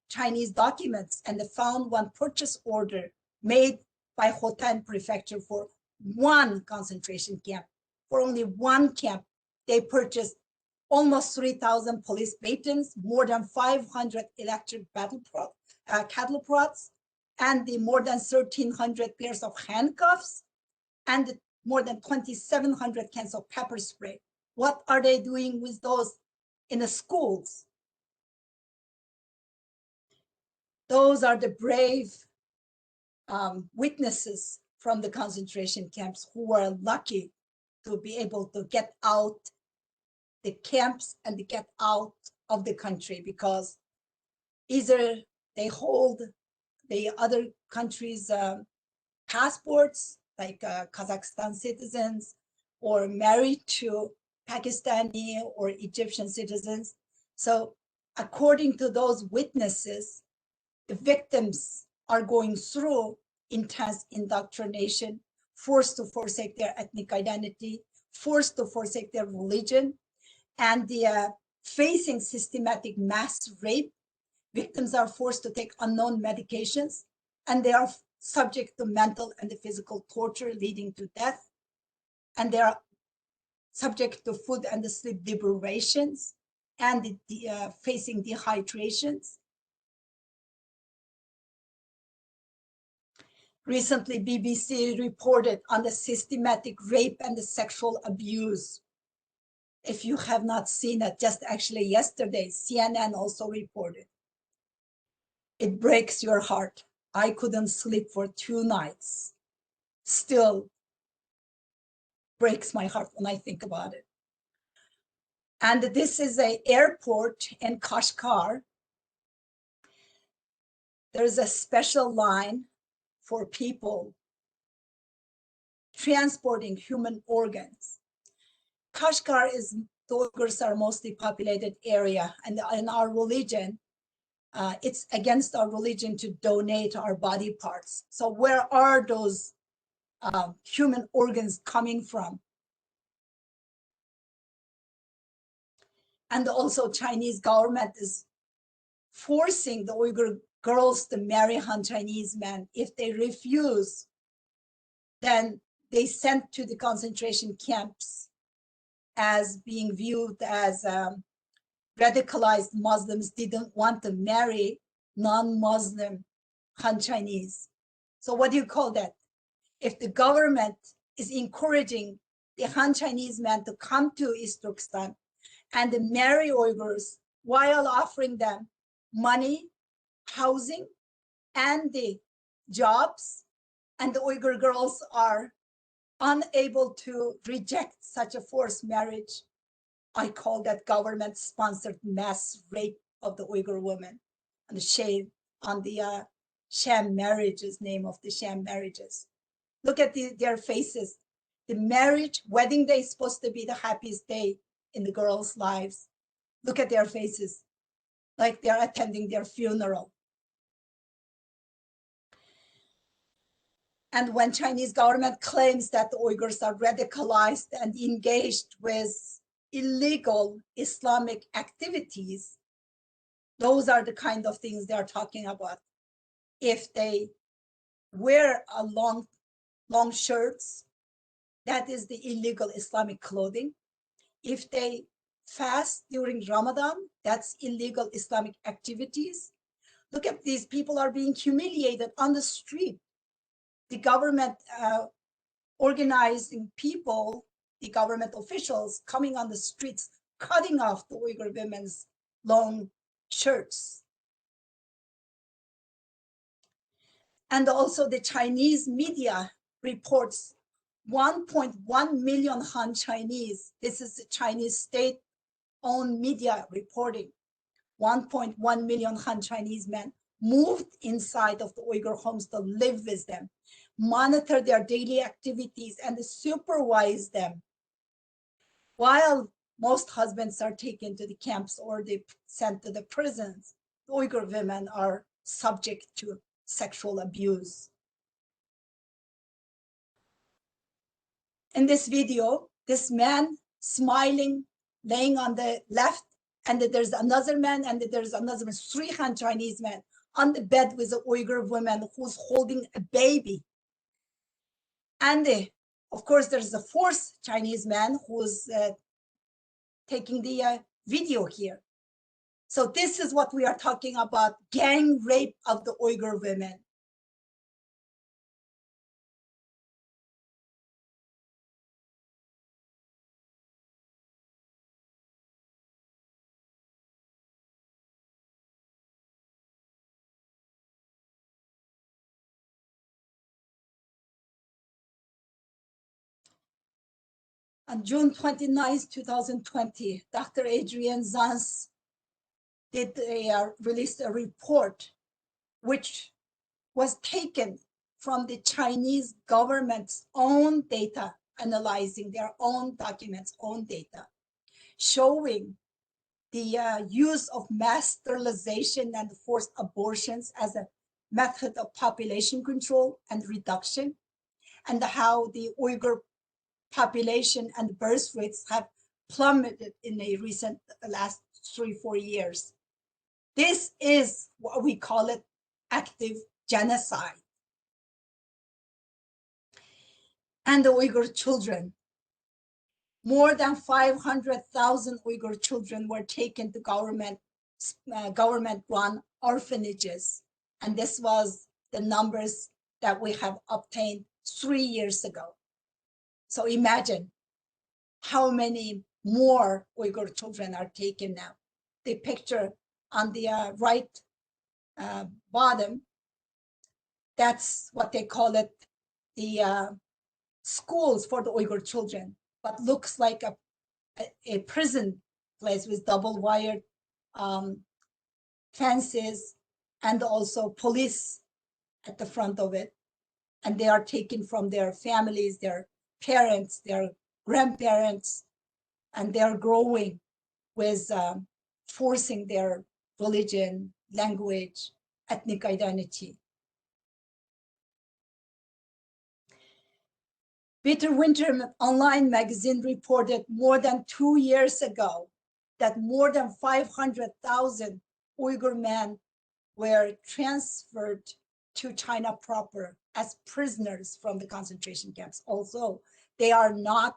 Chinese documents and found one purchase order made by Hotan Prefecture for one concentration camp. For only one camp, they purchased almost 3,000 police batons, more than 500 electric cattle prods, and the more than 1,300 pairs of handcuffs, and more than 2,700 cans of pepper spray. What are they doing with those in the schools? Those are the brave witnesses from the concentration camps who were lucky to be able to get out the camps and to get out of the country, because either they hold the other countries' passports, like Kazakhstan citizens, or married to Pakistani or Egyptian citizens. So according to those witnesses, the victims are going through intense indoctrination, forced to forsake their ethnic identity, forced to forsake their religion, and facing systematic mass rape. Victims are forced to take unknown medications, and they are subject to mental and physical torture leading to death. And they are subject to food and sleep deprivations and facing dehydrations. Recently, BBC reported on the systematic rape and the sexual abuse. If you have not seen it, just actually yesterday, CNN also reported. It breaks your heart. I couldn't sleep for 2 nights. Still breaks my heart when I think about it. And this is an airport in Kashgar. There's a special line for people transporting human organs. Kashgar is, the Uyghurs are mostly populated area, and in our religion, it's against our religion to donate our body parts. So where are those human organs coming from? And also Chinese government is forcing the Uyghur girls to marry Han Chinese men. If they refuse, then they sent to the concentration camps as being viewed as radicalized Muslims didn't want to marry non-Muslim Han Chinese. So what do you call that? If the government is encouraging the Han Chinese men to come to East Turkestan and marry Uyghurs while offering them money, housing, and the jobs, and the Uyghur girls are unable to reject such a forced marriage, I call that government-sponsored mass rape of the Uyghur women, and the shame on the sham marriages, name of the sham marriages. Look at their faces. The marriage, wedding day is supposed to be the happiest day in the girls' lives. Look at their faces, like they're attending their funeral. And when Chinese government claims that the Uyghurs are radicalized and engaged with illegal Islamic activities, those are the kind of things they are talking about. If they wear a long shirts, that is the illegal Islamic clothing. If they fast during Ramadan, that's illegal Islamic activities. Look at these people are being humiliated on the street. The government organizing people, the government officials coming on the streets, cutting off the Uyghur women's long shirts. And also the Chinese media reports 1.1 million Han Chinese. This is the Chinese state-owned media reporting. 1.1 million Han Chinese men moved inside of the Uyghur homes to live with them, monitor their daily activities, and supervise them. While most husbands are taken to the camps or they sent to the prisons, the Uyghur women are subject to sexual abuse. In this video, this man smiling, laying on the left, and there's another man, and there's another man, 3 Han Chinese men on the bed with a Uyghur woman who's holding a baby. And of course, there's a 4th Chinese man who's taking the video here. So this is what we are talking about, gang rape of the Uyghur women. On June 29, 2020, Dr. Adrienne Zans released a report which was taken from the Chinese government's own data, analyzing their own documents, own data, showing the use of mass sterilization and forced abortions as a method of population control and reduction, and how the Uyghur population and birth rates have plummeted in the last 3-4 years. This is what we call it active genocide. And the Uyghur children, more than 500,000 Uyghur children were taken to government-run orphanages. And this was the numbers that we have obtained 3 years ago. So imagine how many more Uyghur children are taken now. The picture on the right bottom, that's what they call it, the schools for the Uyghur children, but looks like a prison place with double wired fences and also police at the front of it. And they are taken from their families, their parents, their grandparents, and they are growing with forcing their religion, language, ethnic identity. Bitter Winter online magazine reported more than 2 years ago that more than 500,000 Uyghur men were transferred to China proper as prisoners from the concentration camps. Also, they are not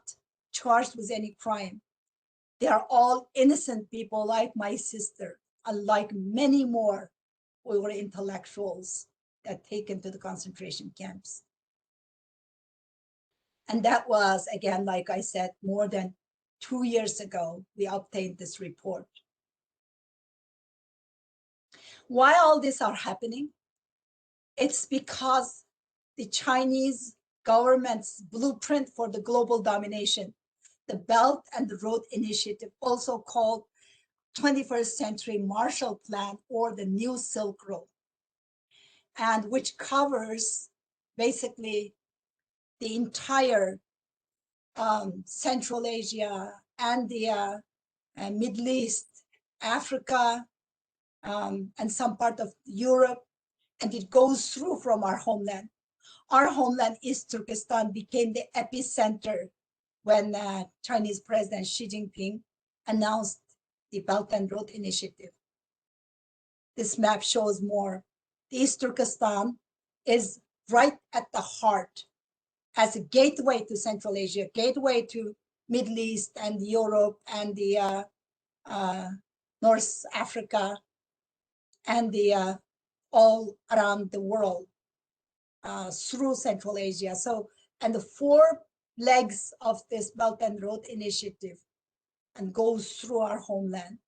charged with any crime. They are all innocent people like my sister, and like many more Uyghur intellectuals that taken to the concentration camps. And that was, again, like I said, more than 2 years ago, we obtained this report. Why all this are happening? It's because the Chinese government's blueprint for the global domination, the Belt and Road Initiative, also called 21st Century Marshall Plan or the New Silk Road, and which covers basically the entire Central Asia and the Middle East, Africa, and some part of Europe, and it goes through from our homeland. Our homeland, East Turkestan, became the epicenter when Chinese President Xi Jinping announced the Belt and Road Initiative. This map shows more. The East Turkestan is right at the heart as a gateway to Central Asia, gateway to Middle East and Europe and the North Africa and the all around the world through Central Asia. So, and the 4 legs of this Belt and Road Initiative and goes through our homeland.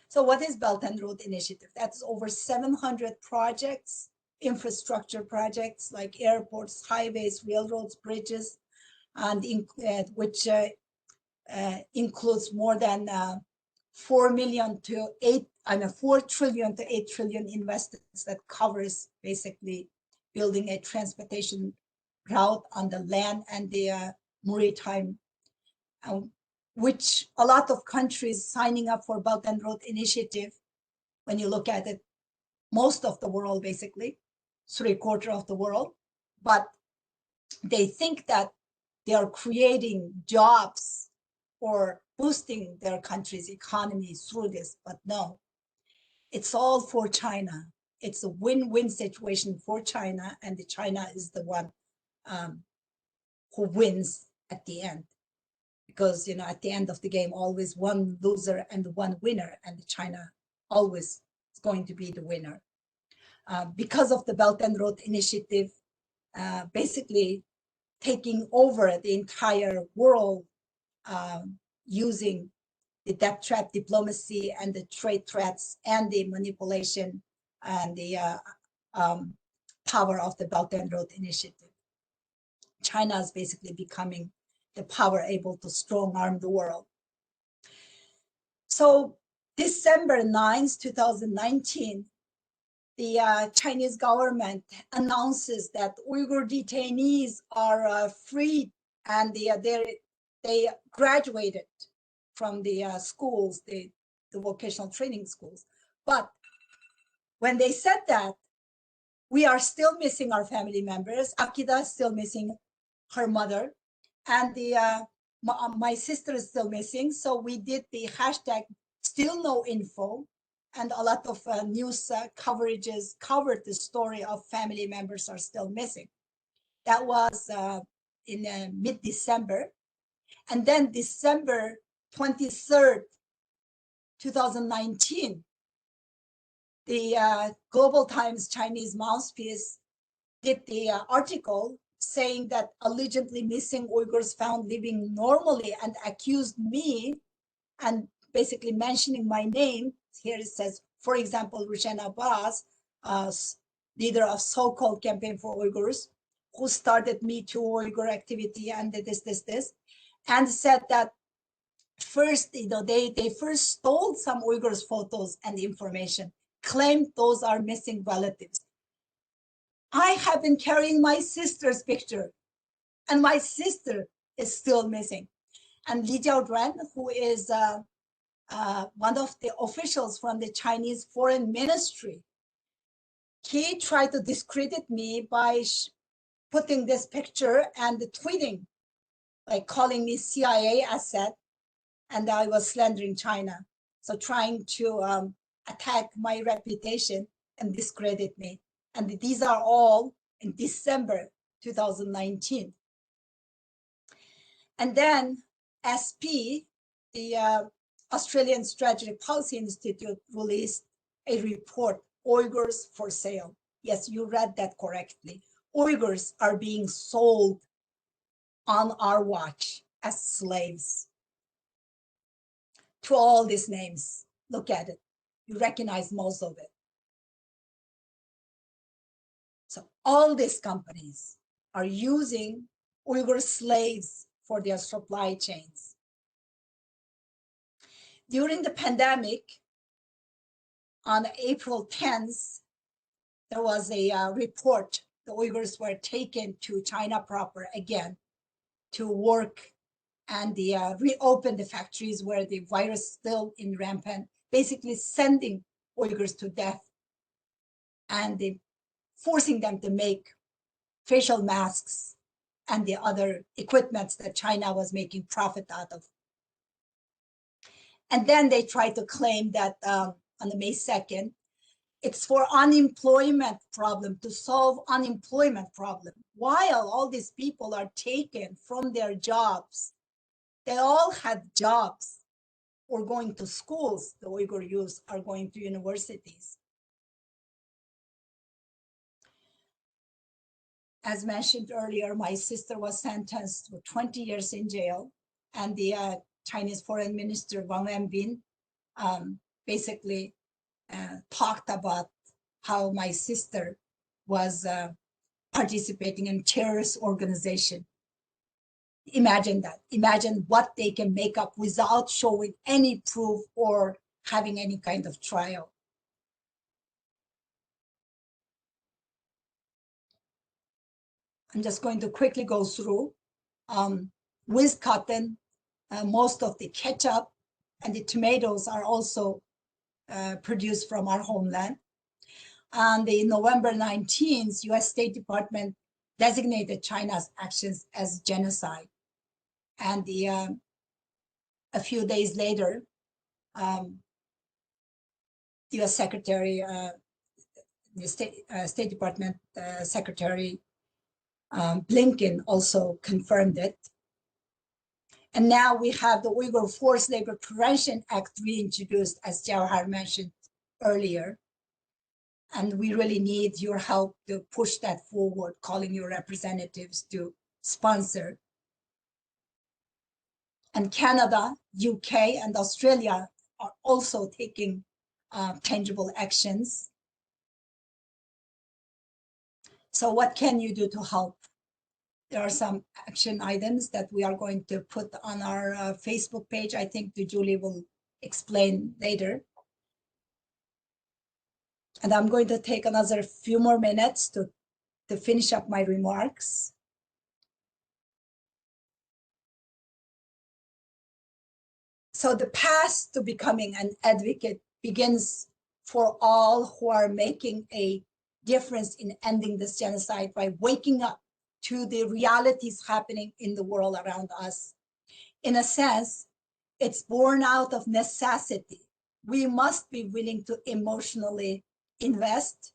So what is Belt and Road Initiative? That's over 700 projects, infrastructure projects like airports, highways, railroads, bridges, and which includes more than 4 trillion to 8 trillion investments that covers basically building a transportation route on the land and the maritime, which a lot of countries signing up for Belt and Road Initiative, when you look at it, most of the world, basically, 3/4 of the world, but they think that they are creating jobs or boosting their country's economy through this, but no, it's all for China. It's a win-win situation for China, and China is the one who wins at the end. Because, you know, at the end of the game, always one loser and one winner, and China always is going to be the winner. Because of the Belt and Road Initiative, basically taking over the entire world using the debt trap diplomacy and the trade threats and the manipulation and the power of the Belt and Road Initiative. China is basically becoming the power able to strong arm the world. So December 9th, 2019, the Chinese government announces that Uyghur detainees are freed, and they graduated from the schools, the vocational training schools. But when they said that, we are still missing our family members. Akida is still missing her mother, and my sister is still missing. So we did the hashtag still no info, and a lot of news coverages covered the story of family members are still missing. That was in mid-December. And then December 23rd, 2019, the Global Times Chinese mouthpiece did the article saying that allegedly missing Uyghurs found living normally, and accused me, and basically mentioning my name. Here it says, for example, Rushan Abbas, leader of so-called Campaign for Uyghurs, who started Me Too Uyghur activity and this, and said that first, they first stole some Uyghurs photos and information, claimed those are missing relatives. I have been carrying my sister's picture, and my sister is still missing. And Li Jiaoduan, who is one of the officials from the Chinese Foreign Ministry, he tried to discredit me by putting this picture and tweeting, like calling me CIA asset, and I was slandering China. So trying to attack my reputation and discredit me. And these are all in December 2019. And then SP, the Australian Strategic Policy Institute, released a report, Uyghurs for Sale. Yes, you read that correctly. Uyghurs are being sold on our watch as slaves. To all these names, look at it. You recognize most of it. So all these companies are using Uyghur slaves for their supply chains. During the pandemic, on April 10th, there was a report. The Uyghurs were taken to China proper again to work and reopen the factories where the virus is still in rampant, basically sending Uyghurs to death and forcing them to make facial masks and the other equipments that China was making profit out of. And then they tried to claim that on the May 2nd, it's for unemployment problem, to solve unemployment problem. While all these people are taken from their jobs, they all had jobs or going to schools. The Uyghur youth are going to universities. As mentioned earlier, my sister was sentenced to 20 years in jail, and the Chinese Foreign Minister Wang Wenbin basically talked about how my sister was participating in terrorist organization. Imagine that. Imagine what they can make up without showing any proof or having any kind of trial. I'm just going to quickly go through. With cotton, most of the ketchup and the tomatoes are also produced from our homeland. On the November 19th, US State Department designated China's actions as genocide. And a few days later, US Secretary, the State Department Secretary Blinken also confirmed it. And now we have the Uyghur Forced Labor Prevention Act reintroduced, as Jawahar mentioned earlier. And we really need your help to push that forward, calling your representatives to sponsor. And Canada, UK, and Australia are also taking tangible actions. So what can you do to help? There are some action items that we are going to put on our Facebook page. I think Julie will explain later. And I'm going to take another few more minutes to finish up my remarks. So the path to becoming an advocate begins for all who are making a difference in ending this genocide by waking up to the realities happening in the world around us. In a sense, it's born out of necessity. We must be willing to emotionally invest.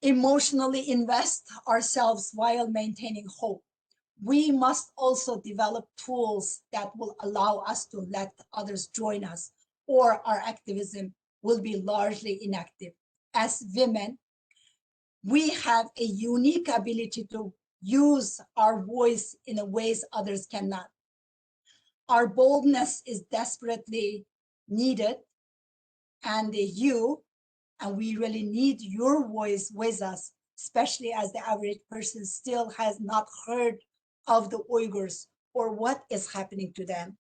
Emotionally invest ourselves while maintaining hope. We must also develop tools that will allow us to let others join us, or our activism will be largely inactive. As women, we have a unique ability to use our voice in ways others cannot. Our boldness is desperately needed, and we really need your voice with us, especially as the average person still has not heard of the Uyghurs or what is happening to them.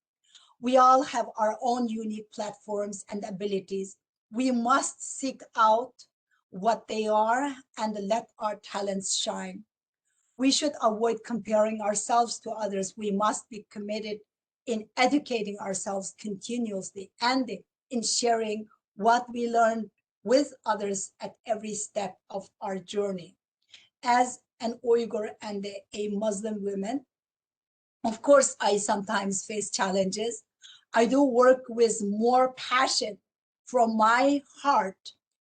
We all have our own unique platforms and abilities. We must seek out what they are and let our talents shine. We should avoid comparing ourselves to others. We must be committed in educating ourselves continuously and in sharing what we learn with others at every step of our journey. As an Uyghur and a Muslim woman, of course, I sometimes face challenges. I do work with more passion from my heart.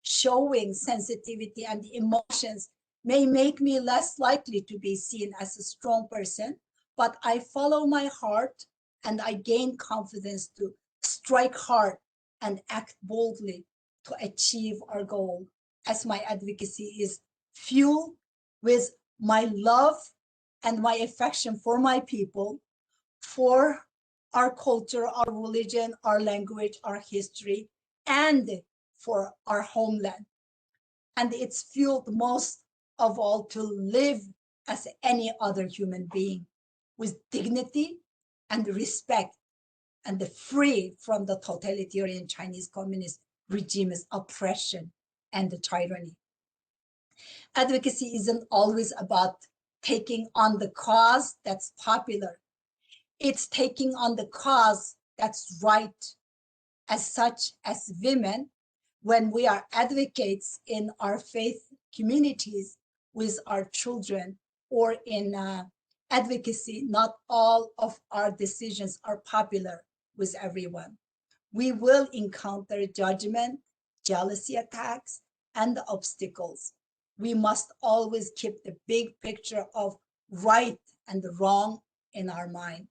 Showing sensitivity and emotions may make me less likely to be seen as a strong person, but I follow my heart and I gain confidence to strike hard and act boldly to achieve our goal, as my advocacy is fueled with my love and my affection for my people, for our culture, our religion, our language, our history, and for our homeland. And it's fueled most of all to live as any other human being with dignity and respect, and free from the totalitarian Chinese Communist regime's oppression and the tyranny. Advocacy isn't always about taking on the cause that's popular. It's taking on the cause that's right. As such, as women, when we are advocates in our faith communities with our children, or in advocacy, not all of our decisions are popular with everyone. We will encounter judgment, jealousy attacks, and obstacles. We must always keep the big picture of right and wrong in our mind.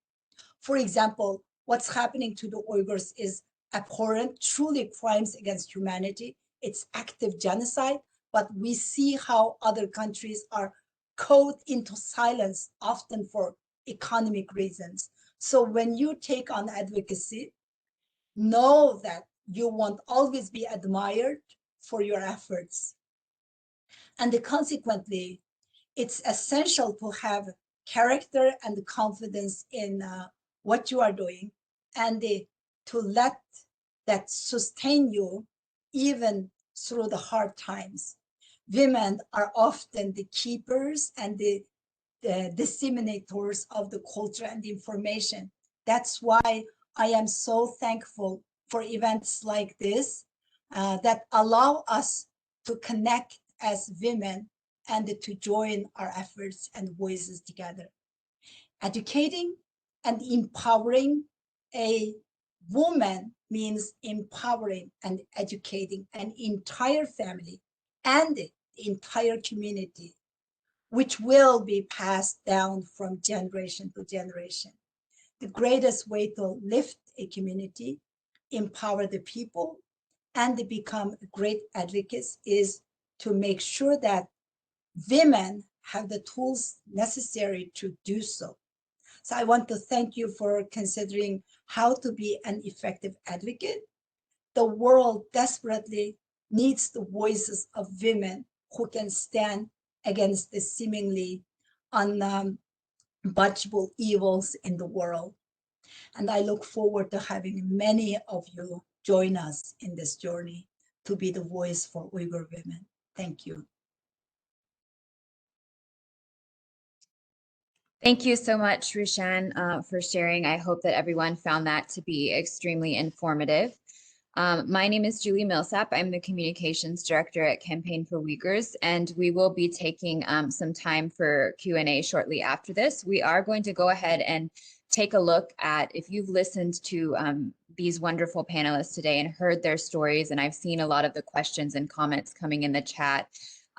For example, what's happening to the Uyghurs is abhorrent, truly crimes against humanity. It's active genocide, but we see how other countries are caught into silence, often for economic reasons. So when you take on advocacy, know that you won't always be admired for your efforts. And consequently, it's essential to have character and confidence in what you are doing, and to let that sustain you even through the hard times. Women are often the keepers and the disseminators of the culture and information. That's why I am so thankful for events like this that allow us to connect as women and to join our efforts and voices together. Educating and empowering a woman means empowering and educating an entire family and the entire community, which will be passed down from generation to generation. The greatest way to lift a community, empower the people, and become great advocates is to make sure that women have the tools necessary to do so. So I want to thank you for considering how to be an effective advocate. The world desperately needs the voices of women who can stand against the seemingly unbudgeable evils in the world. And I look forward to having many of you join us in this journey to be the voice for Uyghur women. Thank you. Thank you so much, Rushan, for sharing. I hope that everyone found that to be extremely informative. My name is Julie Millsap. I'm the Communications Director at Campaign for Uyghurs, and we will be taking some time for Q&A shortly after this. We are going to go ahead and take a look at, if you've listened to these wonderful panelists today and heard their stories, and I've seen a lot of the questions and comments coming in the chat.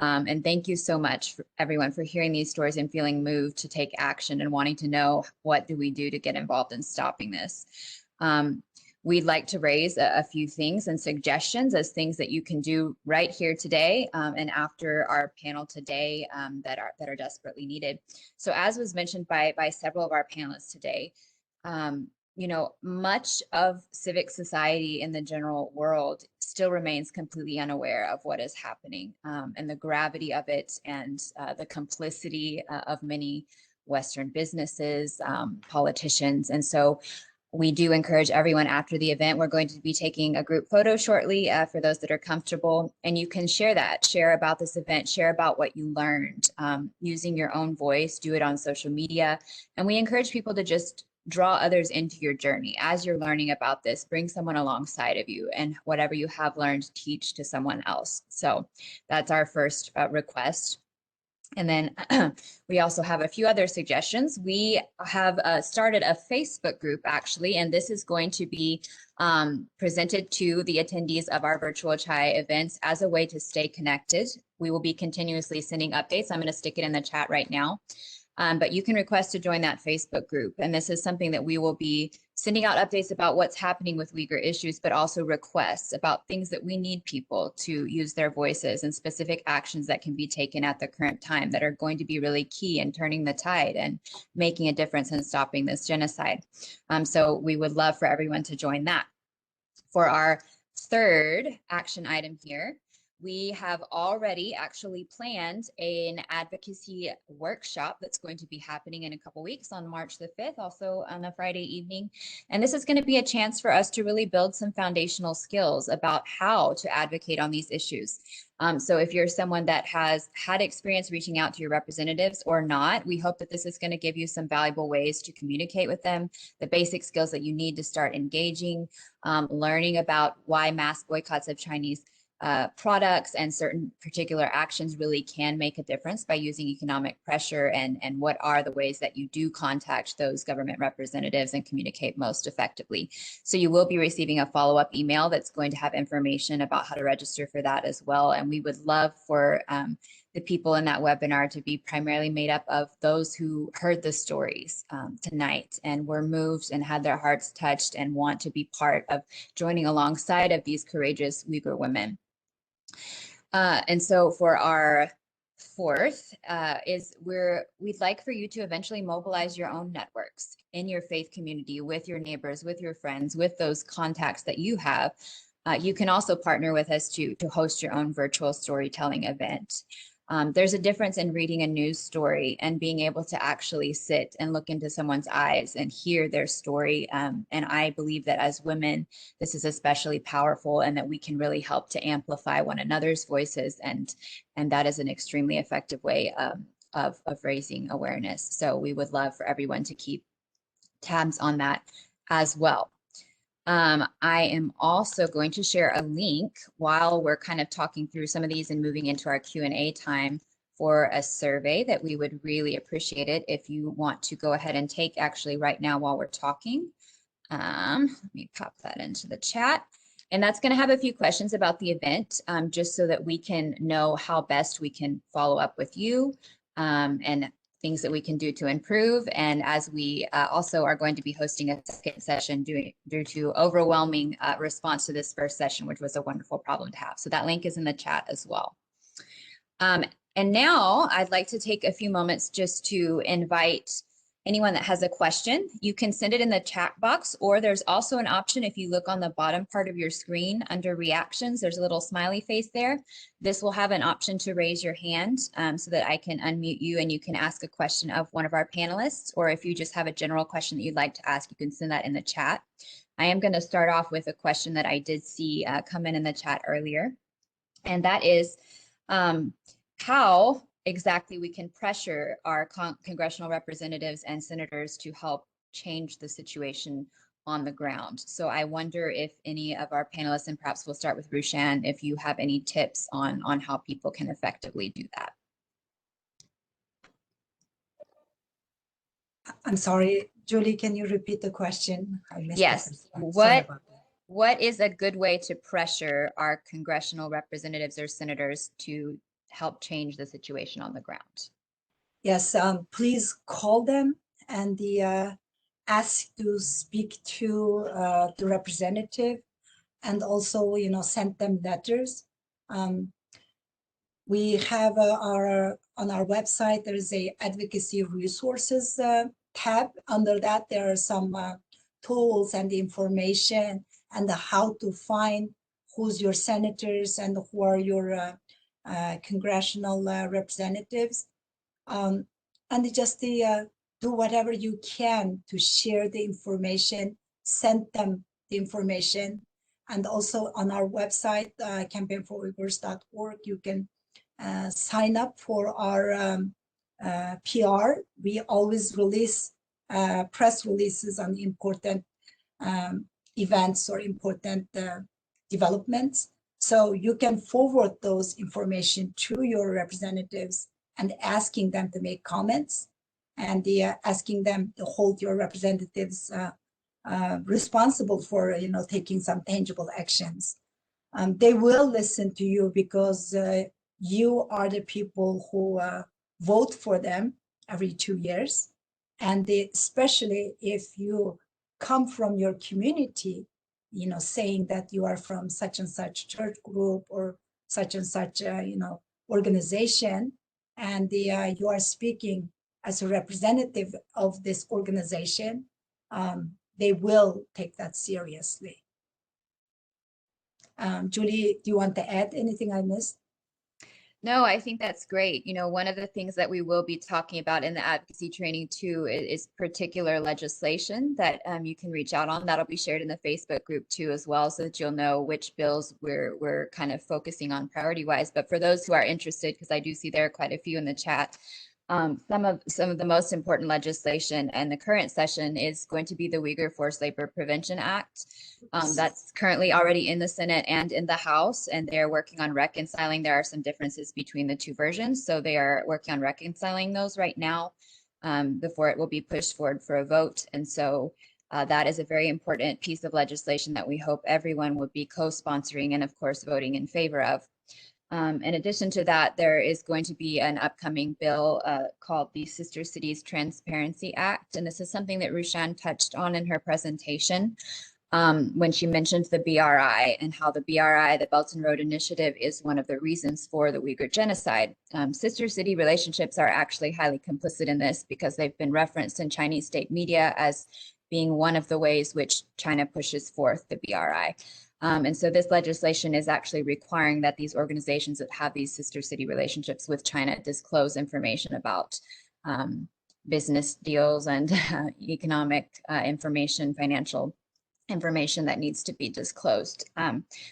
And thank you so much, everyone, for hearing these stories and feeling moved to take action and wanting to know what do we do to get involved in stopping this. We'd like to raise a few things and suggestions as things that you can do right here today and after our panel today that are desperately needed. So as was mentioned by several of our panelists today, you know, much of civic society in the general world still remains completely unaware of what is happening and the gravity of it and the complicity of many Western businesses, politicians. And so we do encourage everyone after the event, we're going to be taking a group photo shortly for those that are comfortable, and you can share that, share about this event, share about what you learned using your own voice, do it on social media. And we encourage people to just draw others into your journey. As you're learning about this, bring someone alongside of you, and whatever you have learned, teach to someone else. So that's our first request. And then we also have a few other suggestions. We have started a Facebook group, actually, and this is going to be presented to the attendees of our virtual CHAI events as a way to stay connected. We will be continuously sending updates. I'm going to stick it in the chat right now. But you can request to join that Facebook group. And this is something that we will be sending out updates about what's happening with Uyghur issues, but also requests about things that we need people to use their voices and specific actions that can be taken at the current time that are going to be really key in turning the tide and making a difference in stopping this genocide. So we would love for everyone to join that. For our third action item here, we have already actually planned an advocacy workshop that's going to be happening in a couple weeks on March the 5th, also on a Friday evening. And this is going to be a chance for us to really build some foundational skills about how to advocate on these issues. So if you're someone that has had experience reaching out to your representatives or not, we hope that this is going to give you some valuable ways to communicate with them, the basic skills that you need to start engaging, learning about why mass boycotts of Chinese products and certain particular actions really can make a difference by using economic pressure, and what are the ways that you do contact those government representatives and communicate most effectively. So you will be receiving a follow-up email that's going to have information about how to register for that as well. And we would love for the people in that webinar to be primarily made up of those who heard the stories tonight and were moved and had their hearts touched and want to be part of joining alongside of these courageous Uyghur women. And so for our fourth we'd like for you to eventually mobilize your own networks in your faith community, with your neighbors, with your friends, with those contacts that you have. You can also partner with us to host your own virtual storytelling event. There's a difference in reading a news story and being able to actually sit and look into someone's eyes and hear their story. And I believe that as women, this is especially powerful, and that we can really help to amplify one another's voices. And that is an extremely effective way of raising awareness. So we would love for everyone to keep tabs on that as well. I am also going to share a link while we're kind of talking through some of these and moving into our Q&A time for a survey that we would really appreciate it if you want to go ahead and take actually right now while we're talking. Let me pop that into the chat. And that's going to have a few questions about the event, just so that we can know how best we can follow up with you and things that we can do to improve. And as we also are going to be hosting a second session due to overwhelming response to this first session, which was a wonderful problem to have. So that link is in the chat as well. And now I'd like to take a few moments just to invite anyone that has a question. You can send it in the chat box, or there's also an option if you look on the bottom part of your screen under reactions, there's a little smiley face there. This will have an option to raise your hand so that I can unmute you and you can ask a question of one of our panelists, or if you just have a general question that you'd like to ask, you can send that in the chat. I am going to start off with a question that I did see come in the chat earlier, and that is how exactly we can pressure our congressional representatives and senators to help change the situation on the ground. So I wonder if any of our panelists, and perhaps we'll start with Rushan, if you have any tips on how people can effectively do that. I'm sorry, Julie, can you repeat the question? I missed the Yes. first part. Sorry about that. What is a good way to pressure our congressional representatives or senators to help change the situation on the ground? Yes, please call them and ask to speak to the representative, and also, send them letters. We have on our website, there is a advocacy resources tab. Under that, there are some tools and information and how to find who's your senators and who are your congressional representatives. And just do whatever you can to share the information, send them the information. And also on our website, campaignforuyghurs.org, you can sign up for our PR. We always release press releases on important events or important developments. So you can forward those information to your representatives and asking them to make comments, and asking them to hold your representatives responsible for taking some tangible actions. They will listen to you because you are the people who vote for them every 2 years, and especially if you come from your community, saying that you are from such and such church group or such and such organization, and you are speaking as a representative of this organization, they will take that seriously. Julie, do you want to add anything I missed? No, I think that's great. One of the things that we will be talking about in the advocacy training too is particular legislation that you can reach out on. That'll be shared in the Facebook group too as well, so that you'll know which bills we're kind of focusing on priority wise. But for those who are interested, because I do see there are quite a few in the chat, some of the most important legislation in the current session is going to be the Uyghur Forced Labor Prevention Act. That's currently already in the Senate and in the House, and they're working on reconciling. There are some differences between the two versions, so they are working on reconciling those right now before it will be pushed forward for a vote. And so that is a very important piece of legislation that we hope everyone would be co-sponsoring and, of course, voting in favor of. In addition to that, there is going to be an upcoming bill called the Sister Cities Transparency Act. And this is something that Rushan touched on in her presentation when she mentioned the BRI and how the BRI, the Belt and Road Initiative, is one of the reasons for the Uyghur genocide. Sister city relationships are actually highly complicit in this because they've been referenced in Chinese state media as being one of the ways which China pushes forth the BRI. And so this legislation is actually requiring that these organizations that have these sister city relationships with China disclose information about business deals and economic information, financial information that needs to be disclosed.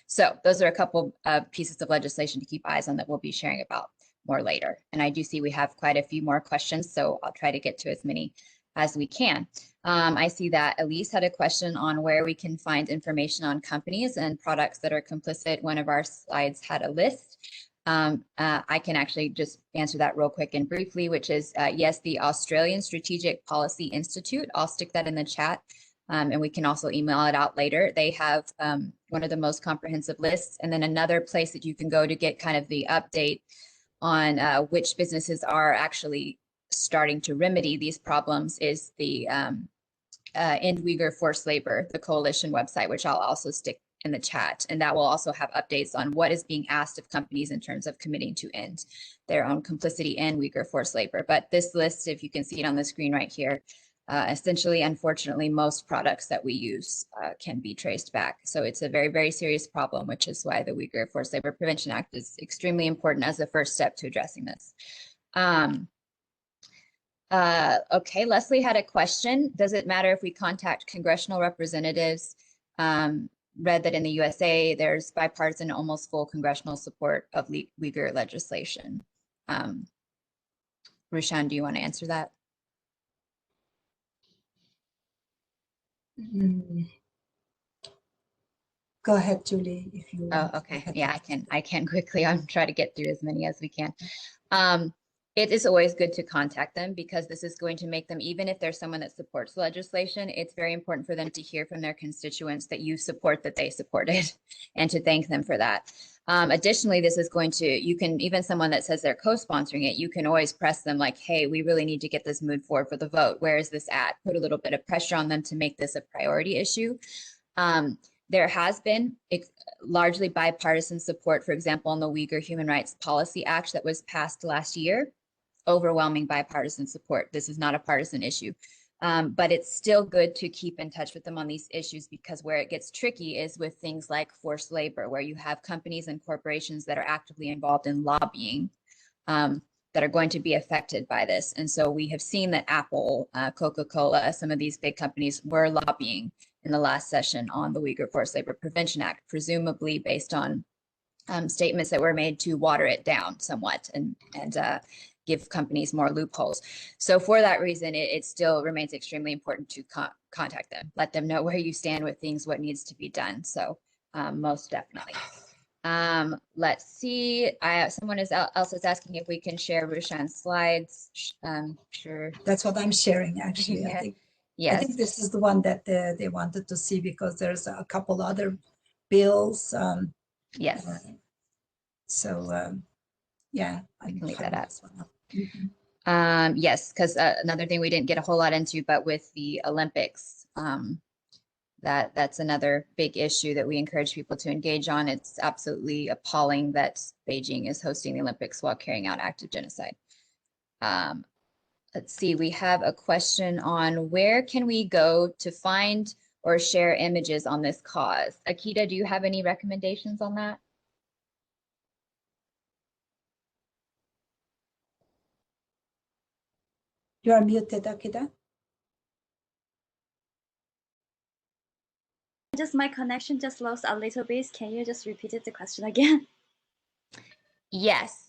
So those are a couple of pieces of legislation to keep eyes on that we'll be sharing about more later. And I do see we have quite a few more questions, so I'll try to get to as many as we can. I see that Elise had a question on where we can find information on companies and products that are complicit. One of our slides had a list. I can actually just answer that real quick and briefly, which is yes, the Australian Strategic Policy Institute. I'll stick that in the chat, and we can also email it out later. They have one of the most comprehensive lists. And then another place that you can go to get kind of the update on which businesses are actually starting to remedy these problems is the End Uyghur Forced Labor, the coalition website, which I'll also stick in the chat. And that will also have updates on what is being asked of companies in terms of committing to end their own complicity in Uyghur forced labor. But this list, if you can see it on the screen right here, essentially, unfortunately, most products that we use can be traced back. So it's a very, very serious problem, which is why the Uyghur Forced Labor Prevention Act is extremely important as a first step to addressing this. Okay, Leslie had a question. Does it matter if we contact congressional representatives? Read that in the USA, there's bipartisan, almost full congressional support of Uyghur legislation. Rushan, do you want to answer that? Mm. Go ahead, Julie, if you Oh, want to go okay. ahead. Yeah, I can quickly. I'm trying to get through as many as we can. It is always good to contact them because this is going to make them, even if there's someone that supports legislation, it's very important for them to hear from their constituents that you support that they supported and to thank them for that. Additionally, this is going to, you can, even someone that says they're co-sponsoring it, you can always press them like, hey, we really need to get this moved forward for the vote. Where is this at? Put a little bit of pressure on them to make this a priority issue. There has been largely bipartisan support, for example, on the Uyghur Human Rights Policy Act that was passed last year. Overwhelming bipartisan support. This is not a partisan issue, but it's still good to keep in touch with them on these issues because where it gets tricky is with things like forced labor, where you have companies and corporations that are actively involved in lobbying that are going to be affected by this. And so we have seen that Apple, Coca-Cola, some of these big companies were lobbying in the last session on the Uyghur Forced Labor Prevention Act, presumably based on statements that were made to water it down somewhat and give companies more loopholes. So for that reason, it still remains extremely important to contact them, let them know where you stand with things, what needs to be done. So most definitely. Let's see. Someone else is asking if we can share Rushan's slides. Sure. That's what I'm sharing, actually. Yeah. I Yes. think this is the one that they wanted to see because there's a couple other bills. Yes. Yeah, I can leave that up. this one up. Mm-hmm. Yes, because another thing we didn't get a whole lot into, but with the Olympics, that's another big issue that we encourage people to engage on. It's absolutely appalling that Beijing is hosting the Olympics while carrying out active genocide. Let's see, we have a question on where can we go to find or share images on this cause? Akita, do you have any recommendations on that? You are muted, Akita. Just my connection just lost a little bit. Can you just repeat the question again? Yes,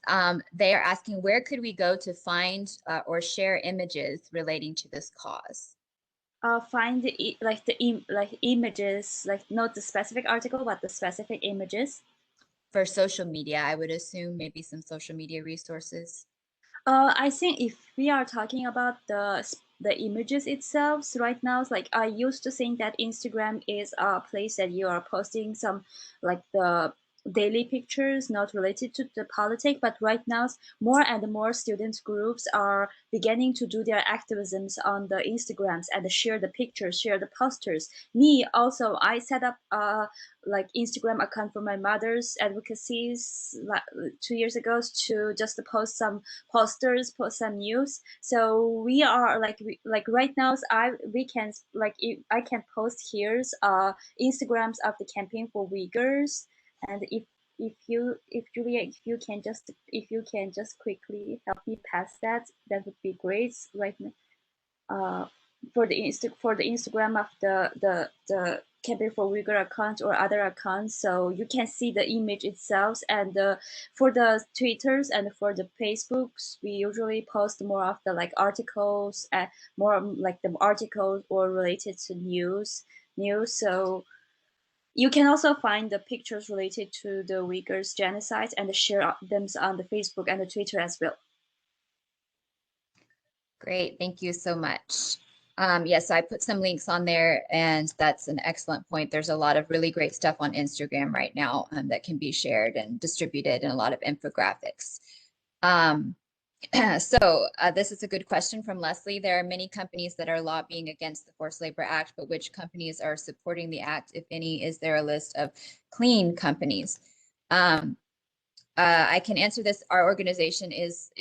they are asking where could we go to find or share images relating to this cause? Find the images, like not the specific article, but the specific images. For social media, I would assume maybe some social media resources. I think if we are talking about the images itself right now, like I used to think that Instagram is a place that you are posting some like the daily pictures not related to the politics, but right now more and more student groups are beginning to do their activisms on the Instagrams and share the pictures, share the posters. Me also, I set up like Instagram account for my mother's advocacies like 2 years ago to just post some posters, post some news. So we are like right now I can post here's Instagrams of the campaign for Uyghurs, and if Julia, if you can just quickly help me pass that would be great right now. For the Instagram of the campaign for Uyghur account or other accounts, so you can see the image itself. And for the Twitters and for the Facebooks, we usually post more of the like articles, more like the articles or related to news. So you can also find the pictures related to the Uyghurs genocide and share them on the Facebook and the Twitter as well. Great, thank you so much. Yes, I put some links on there, and that's an excellent point. There's a lot of really great stuff on Instagram right now that can be shared and distributed, and a lot of infographics. So this is a good question from Leslie. There are many companies that are lobbying against the Forced Labor Act, but which companies are supporting the act, if any? Is there a list of clean companies? I can answer this. Our organization is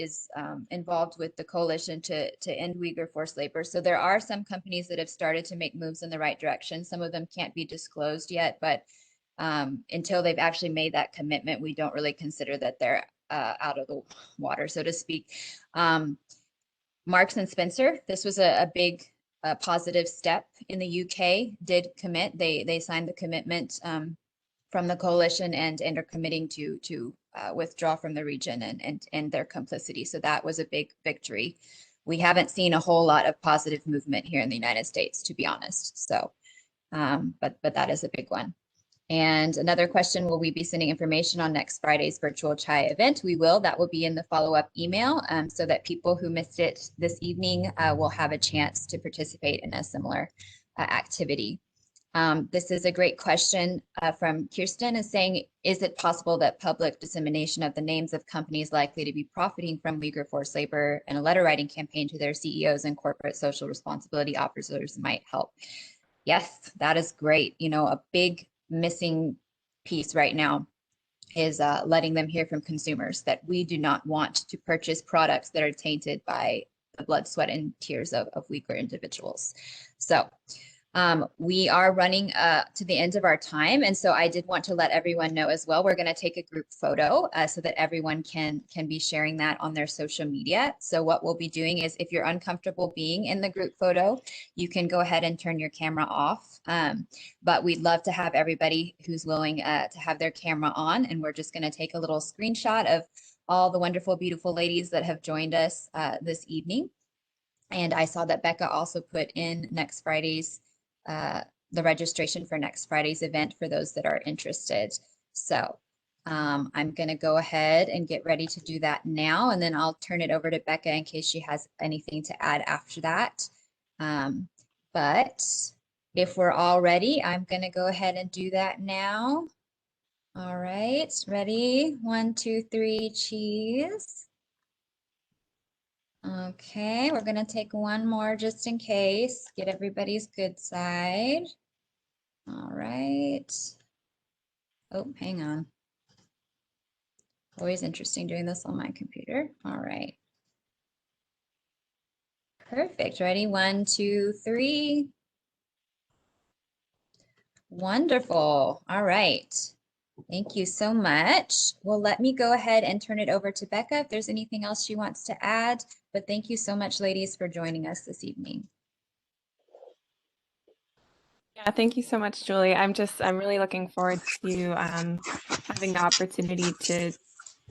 involved with the coalition to end Uyghur forced labor. So there are some companies that have started to make moves in the right direction. Some of them can't be disclosed yet, but until they've actually made that commitment, we don't really consider that they're out of the water, so to speak. Marks and Spencer, this was a big positive step in the UK, did commit. They signed the commitment from the coalition and are committing to withdraw from the region and their complicity. So that was a big victory. We haven't seen a whole lot of positive movement here in the United States, to be honest. So but that is a big one. And another question, will we be sending information on next Friday's virtual chai event? We will. That will be in the follow-up email so that people who missed it this evening will have a chance to participate in a similar activity. This is a great question from Kirsten, is saying, is it possible that public dissemination of the names of companies likely to be profiting from Uyghur forced labor and a letter writing campaign to their CEOs and corporate social responsibility officers might help? Yes, that is great. You know, a big missing piece right now is letting them hear from consumers that we do not want to purchase products that are tainted by the blood, sweat, and tears of Uyghur individuals. So we are running to the end of our time. And so I did want to let everyone know as well, we're going to take a group photo so that everyone can be sharing that on their social media. So what we'll be doing is, if you're uncomfortable being in the group photo, you can go ahead and turn your camera off. But we'd love to have everybody who's willing to have their camera on. And we're just going to take a little screenshot of all the wonderful, beautiful ladies that have joined us this evening. And I saw that Becca also put in next Friday's the registration for next Friday's event for those that are interested. So I'm going to go ahead and get ready to do that now, and then I'll turn it over to Becca in case she has anything to add after that. But if we're all ready, I'm going to go ahead and do that now. All right, ready? 1, 2, 3, cheese. Okay, we're going to take one more just in case, get everybody's good side. All right. Oh, hang on. Always interesting doing this on my computer. All right. Perfect. Ready? 1, 2, 3. Wonderful. All right. Thank you so much. Well, let me go ahead and turn it over to Becca if there's anything else she wants to add. But thank you so much, ladies, for joining us this evening. Yeah, thank you so much, Julie. I'm really looking forward to having the opportunity to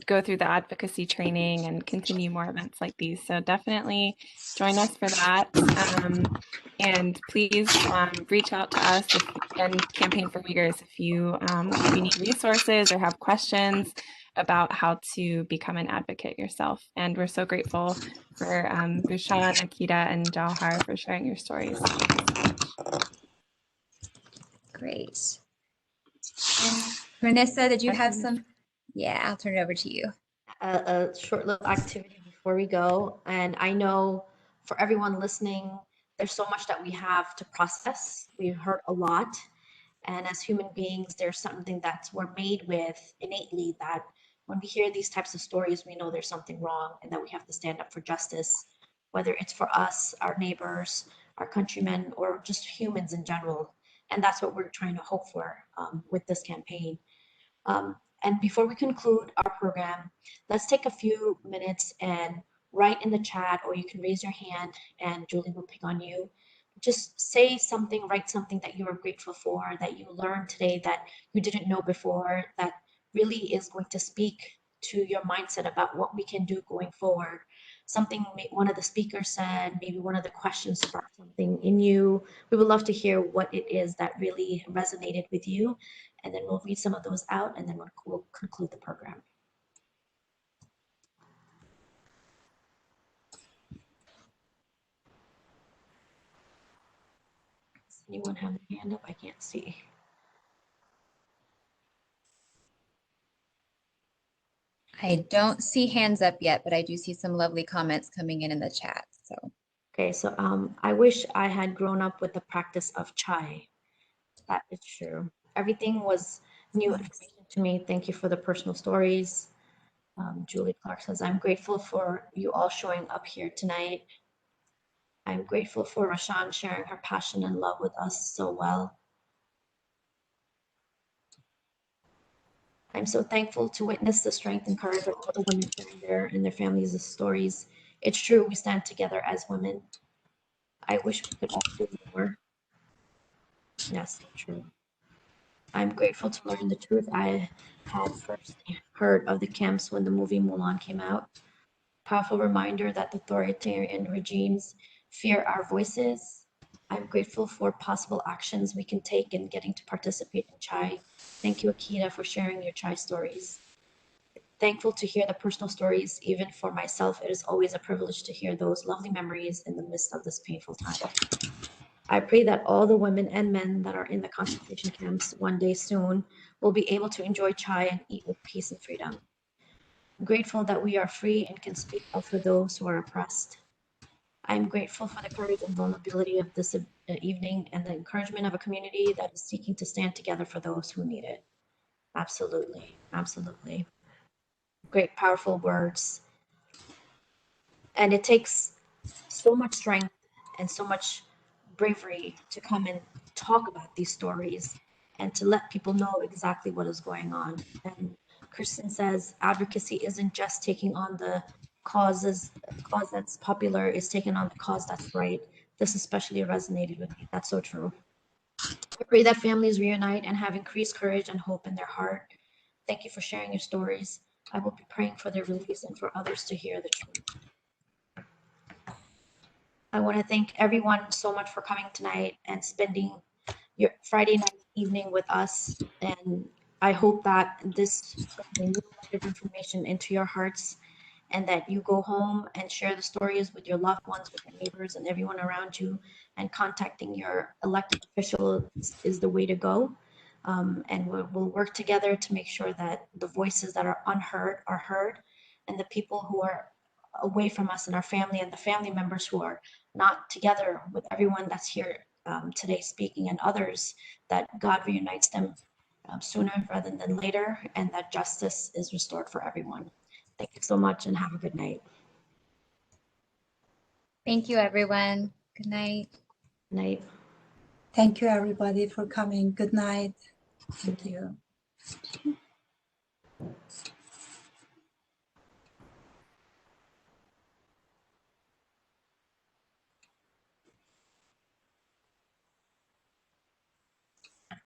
go through the advocacy training and continue more events like these. So definitely join us for that. And please reach out to us and Campaign for Uyghurs if you need resources or have questions about how to become an advocate yourself. And we're so grateful for Rushan, Akita, and Jauhar for sharing your stories. Great. Vanessa, did you have some? Yeah, I'll turn it over to you. A short little activity before we go. And I know for everyone listening, there's so much that we have to process. We've heard a lot. And as human beings, there's something that we're made with innately, that when we hear these types of stories, we know there's something wrong and that we have to stand up for justice, whether it's for us, our neighbors, our countrymen, or just humans in general. And that's what we're trying to hope for with this campaign. And before we conclude our program, let's take a few minutes and write in the chat, or you can raise your hand and Julie will pick on you. Just say something, write something that you are grateful for, that you learned today that you didn't know before, that really is going to speak to your mindset about what we can do going forward. Something one of the speakers said, maybe one of the questions sparked something in you. We would love to hear what it is that really resonated with you. And then we'll read some of those out, and then we'll conclude the program. Does anyone have their hand up? I can't see. I don't see hands up yet, but I do see some lovely comments coming in the chat. So. Okay, so I wish I had grown up with the practice of chai. That is true. Everything was new information to me. Thank you for the personal stories. Julie Clark says, I'm grateful for you all showing up here tonight. I'm grateful for Rashan sharing her passion and love with us so well. I'm so thankful to witness the strength and courage of all the women sharing their families' stories. It's true, we stand together as women. I wish we could all do more. Yes, so true. I'm grateful to learn the truth. I had first heard of the camps when the movie Mulan came out. Powerful reminder that authoritarian regimes fear our voices. I'm grateful for possible actions we can take in getting to participate in Chai. Thank you, Akita, for sharing your Chai stories. Thankful to hear the personal stories. Even for myself, it is always a privilege to hear those lovely memories in the midst of this painful time. I pray that all the women and men that are in the concentration camps one day soon will be able to enjoy Chai and eat with peace and freedom. I'm grateful that we are free and can speak up for those who are oppressed. I'm grateful for the courage and vulnerability of this evening and the encouragement of a community that is seeking to stand together for those who need it. Absolutely, absolutely. Great, powerful words. And it takes so much strength and so much bravery to come and talk about these stories and to let people know exactly what is going on. And Kristen says advocacy isn't just taking on the cause that's popular, is taking on the cause that's right. This especially resonated with me. That's so true. I pray that families reunite and have increased courage and hope in their heart. Thank you for sharing your stories. I will be praying for their release and for others to hear the truth. I want to thank everyone so much for coming tonight and spending your Friday night evening with us. And I hope that this brings a new light of information into your hearts and that you go home and share the stories with your loved ones, with your neighbors and everyone around you. And contacting your elected officials is the way to go. And we'll work together to make sure that the voices that are unheard are heard, and the people who are away from us and our family and the family members who are not together with everyone that's here today speaking and others, that God reunites them sooner rather than later, and that justice is restored for everyone. Thank you so much and have a good night. Thank you, everyone. Good night. Good night. Thank you, everybody, for coming. Good night. Thank you.